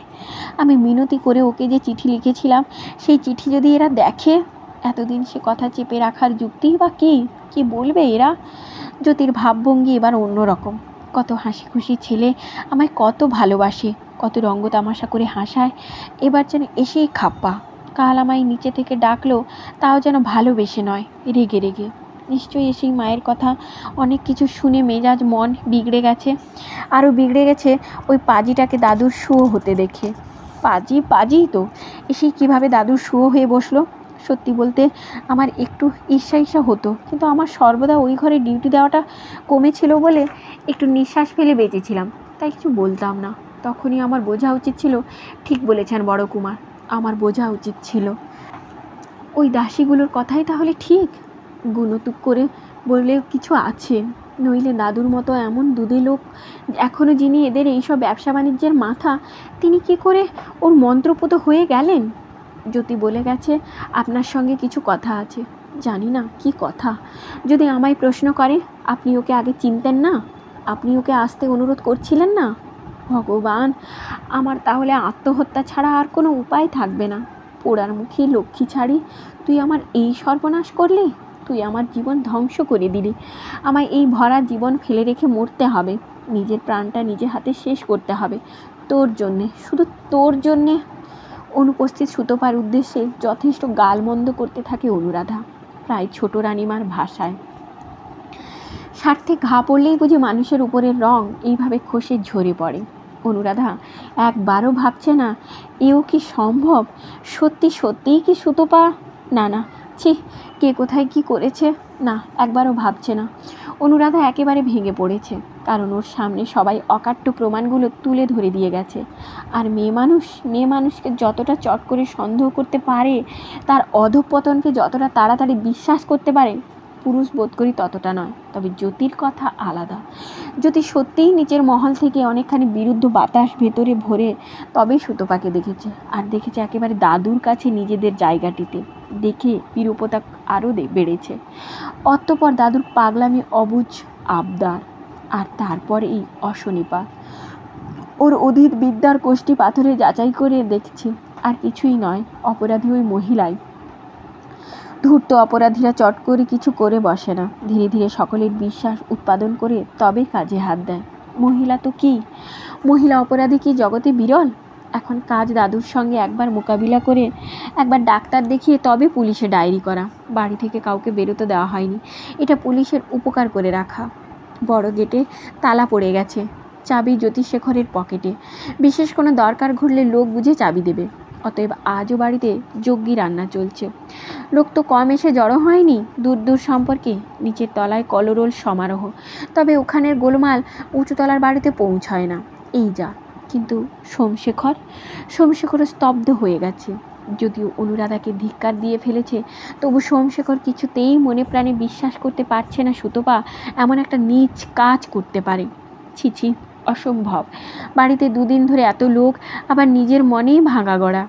আমি মিনতি করে ওকে যে চিঠি লিখেছিলাম সেই চিঠি যদি এরা দেখে, এতদিন সে কথা চেপে রাখার যুক্তিই বা কি বলবে এরা? জ্যোতির ভাবভঙ্গি এবার অন্যরকম। কত হাসি খুশি ছেলে আমায় কত ভালোবাসে, কত রঙ্গ তামাশা করে হাসায়, এবার যেন এসেই খাপ্পা। কাল আমায় নিচে থেকে ডাকলো, তাও যেন ভালোবেসে নয়, রেগে। নিশ্চয়ই এসেই মায়ের কথা অনেক কিছু শুনে মেজাজ মন বিগড়ে গেছে। আরও বিগড়ে গেছে ওই পাজিটাকে দাদুর শুয়ো হতে দেখে। পাজি তো এসেই কীভাবে দাদুর শুয়ো হয়ে বসলো। সত্যি বলতে আমার একটু ঈর্ষা হতো, কিন্তু আমার সর্বদা ওই ঘরে ডিউটি দেওয়াটা কমেছিল বলে একটু নিঃশ্বাস ফেলে বেঁচেছিলাম, তাই কিছু বলতাম না। তখনই আমার বোঝা উচিত ছিল। ঠিক বলেছেন বড় কুমার, আমার বোঝা উচিত ছিল। ওই দাসীগুলোর কথাই তাহলে ঠিক। গুণতুক করে বললেও কিছু আছে, নইলে দাদুর মতো এমন দুধে লোক এখনও যিনি এদের এইসব ব্যবসা বাণিজ্যের মাথা, তিনি কি করে ওর মন্ত্রপুত হয়ে গেলেন? জ্যোতি বলে গেছে আপনার সঙ্গে কিছু কথা আছে। জানি না কি কথা। যদি আমায় প্রশ্ন করে, আপনি ওকে আগে চিনতেন না? আপনি ওকে আসতে অনুরোধ করছিলেন না? ভগবান, আমার তাহলে আত্মহত্যা ছাড়া আর কোনো উপায় থাকবে না। পোড়ার মুখী লক্ষ্মী ছাড়ি, তুই আমার এই সর্বনাশ করলি। তুই আমার জীবন ধ্বংস করে দিলি। আমায় এই ভরা জীবন ফেলে রেখে মরতে হবে, নিজের প্রাণটা নিজে হাতে শেষ করতে হবে, তোর জন্যে, শুধু তোর জন্যে। অনুপস্থিত সুতপার উদ্দেশ্যে যথেষ্ট গালমন্দ করতে থাকে অনুরাধা, প্রায় ছোট রানীমার ভাষায়। স্বার্থে ঘা পড়লেই বুঝি মানুষের উপরের রং এইভাবে খসে ঝরে পড়ে। অনুরাধা একবারও ভাবছে না এও কি সম্ভব? সত্যি সত্যিই কি সুতপা? না না, ছি, কে কোথায় কি করেছে, না, একবারও ভাবছে না। অনুরাধা একেবারে ভেঙে পড়েছে, কারণ ওর সামনে সবাই অকাট্য প্রমাণগুলো তুলে ধরে দিয়ে গেছে। আর মেয়ে মানুষকে যতটা চট করে সন্দেহ করতে পারে, তার অধঃপতনকে যতটা তাড়াতাড়ি বিশ্বাস করতে পারে, পুরুষ বোধ করি ততটা নয়। তবে জ্যোতির কথা আলাদা। জ্যোতি সত্যিই নিচের মহল থেকে অনেকখানি বিরুদ্ধ বাতাস ভেতরে ভরে তবেই সুতপাকে দেখেছে, আর দেখেছে একেবারে দাদুর কাছে নিজেদের জায়গাটিতে। দেখে বিরূপতা আরও বেড়েছে। অতঃপর দাদুর পাগলামি অবুঝ আবদার, আর তারপর এই অশনিপাত। ওর অধীর বিদ্যার কোষ্ঠী পাথরে যাচাই করে দেখছে, আর কিছুই নয়, অপরাধী ওই মহিলাই। ধূর্ত অপরাধীরা চট করে কিছু করে বসে না, ধীরে ধীরে সকলের বিশ্বাস উৎপাদন করে তবে কাজে হাত দেয়। মহিলা তো কি, মহিলা অপরাধী কি জগতে বিরল? এখন কাজ দাদুর সঙ্গে একবার মোকাবিলা করে, একবার ডাক্তার দেখিয়ে তবে পুলিশে ডায়েরি করা। বাড়ি থেকে কাউকে বেরোতে দেওয়া হয়নি, এটা পুলিশের উপকার করে রাখা। বড় গেটে তালা পড়ে গেছে, চাবি জ্যোতিশেখরের পকেটে। বিশেষ কোনো দরকার ঘটলে লোক বুঝে চাবি দেবে। অতএব আজও বাড়িতে যজ্ঞী রান্না চলছে। লোক তো কম এসে জড়ো হয়নি, দূর দূর সম্পর্কে। নিচের তলায় কলরোল সমারোহ, তবে ওখানের গোলমাল উঁচুতলার বাড়িতে পৌঁছয় না। এই যা। কিন্তু সোমশেখরও স্তব্ধ হয়ে গেছে। যদিও অনুরাধাকে ধিক্কার দিয়ে ফেলেছে, তবু সোমশেখর কিছুতেই মনে প্রাণে বিশ্বাস করতে পারছে না সুতপা এমন একটা নীচ কাজ করতে পারে। ছিছি, অসম্ভব। বাড়িতে দুদিন ধরে এত লোক, আবার নিজের মনেই ভাঙা গড়া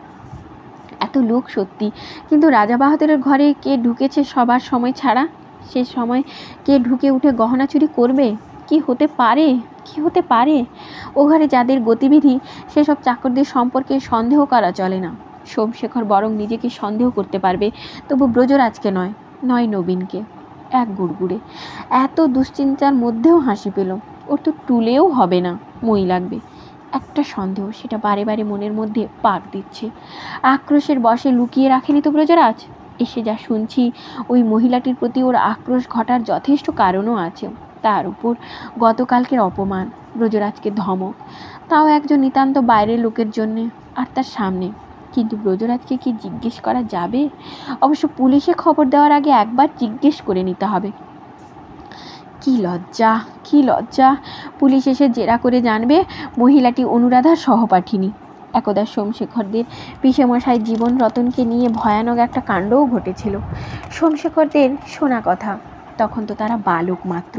এত লোক সত্যি, কিন্তু রাজা বাহাদুরের ঘরে কে ঢুকেছে সবার সময় ছাড়া? সে সময় কে ঢুকে উঠে গহনা চুরি করবে? কি হতে পারে, কি হতে পারে? ও ঘরে যাদের গতিবিধি, সেসব চাকরদের সম্পর্কে সন্দেহ করা চলে না। সোমশেখর বরং নিজেকে সন্দেহ করতে পারবে, তবু ব্রজরাজকে নয়, নয় নবীনকে। এক গুড়গুড়ে এত দুশ্চিন্তার মধ্যেও হাসি পেল। ওর তো টুলেও হবে না, মই লাগবে। একটা সন্দেহ, সেটা বারে বারে মনের মধ্যে পাক দিচ্ছে। আক্রোশের বশে লুকিয়ে রাখেনি তো ব্রজরাজ? এসে যা শুনছি, ওই মহিলাটির প্রতি ওর আক্রোশ ঘটার যথেষ্ট কারণও আছে। তার উপর গতকালকের অপমান, ব্রজরাজকে ধমক, তাও একজন নিতান্ত বাইরের লোকের জন্যে, আর তার সামনে। কিন্তু ব্রজরাজকে কি জিজ্ঞেস করা যাবে? অবশ্য পুলিশে খবর দেওয়ার আগে একবার জিজ্ঞেস করে নিতে হবে। কি লজ্জা, কি লজ্জা! পুলিশ এসে জেরা করে জানবে মহিলাটি অনুরাধার সহপাঠিনী। একদা সোমশেখরদের পিসেমশাই জীবন রতনকে নিয়ে ভয়ানক একটা কাণ্ডও ঘটেছিল। সোমশেখরদের শোনা কথা, তখন তো তারা বালক মাত্র,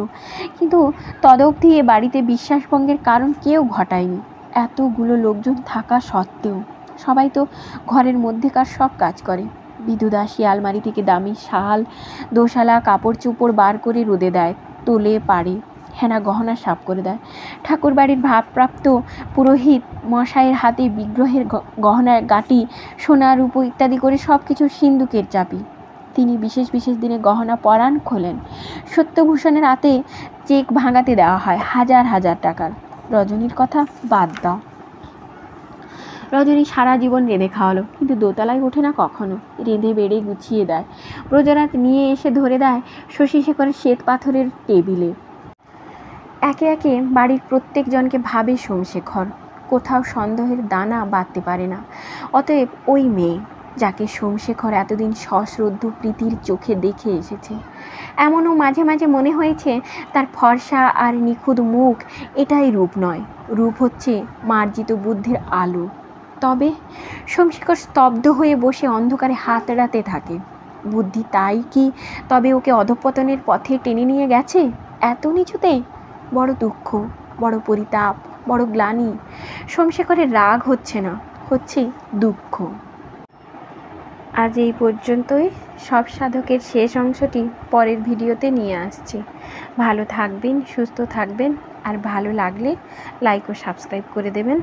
কিন্তু তদবধি এ বাড়িতে বিশ্বাসভঙ্গের কারণ কেউ ঘটায়নি। এতগুলো লোকজন থাকা সত্ত্বেও সবাই তো ঘরের মধ্যেকার সব কাজ করে। বিধুদাসী আলমারি থেকে দামি শাল, দোশালা, কাপড় চোপড় বার করে রোদে দেয়, তোলে, পাড়ে, হেনা গহনা সাফ করে দেয়। ঠাকুর বাড়ির ভারপ্রাপ্ত পুরোহিত মশাইয়ের হাতে বিগ্রহের গহনার গাঁটি, সোনা রূপো ইত্যাদি করে সব কিছু সিন্দুকের চাবি। তিনি বিশেষ বিশেষ দিনে গহনা পরাণ খোলেন। সত্যভূষণের হাতে চেক ভাঙাতে দেওয়া হয় হাজার হাজার টাকার। রজনীর কথা বাদ দাও, রজনী সারা জীবন রেঁধে খাওয়ালো, কিন্তু দোতলায় ওঠে না কখনো। রেঁধে বেড়ে গুছিয়ে দেয়, ব্রজরাজ নিয়ে এসে ধরে দেয় শশীশেখরের শ্বেত পাথরের টেবিলে। একে একে বাড়ির প্রত্যেকজনকে ভাবে সোমশেখর, কোথাও সন্দেহের দানা বাঁধতে পারে না। অতএব ওই মেয়ে, যাকে সোমশেখর এতদিন সশ্রদ্ধ প্রীতির চোখে দেখে এসেছে, এমনও মাঝে মাঝে মনে হয়েছে তার ফর্সা আর নিখুঁত মুখ এটাই রূপ নয়, রূপ হচ্ছে মার্জিত বুদ্ধির আলো। তবে সোমশেখর স্তব্ধ হয়ে বসে অন্ধকারে হাত এড়াতে থাকে। বুদ্ধি তাই কি তবে ওকে অধঃপতনের পথে টেনে নিয়ে গেছে? এত নিচুতে? বড় দুঃখ, বড় পরিতাপ, বড় গ্লানি। সোমশেখরের রাগ হচ্ছে না, হচ্ছে দুঃখ। আজ এই পর্যন্তই। সব সাধকের শেষ অংশটি পরের ভিডিওতে নিয়ে আসছি। ভালো থাকবেন, সুস্থ থাকবেন, আর ভালো লাগলে লাইক ও সাবস্ক্রাইব করে দেবেন।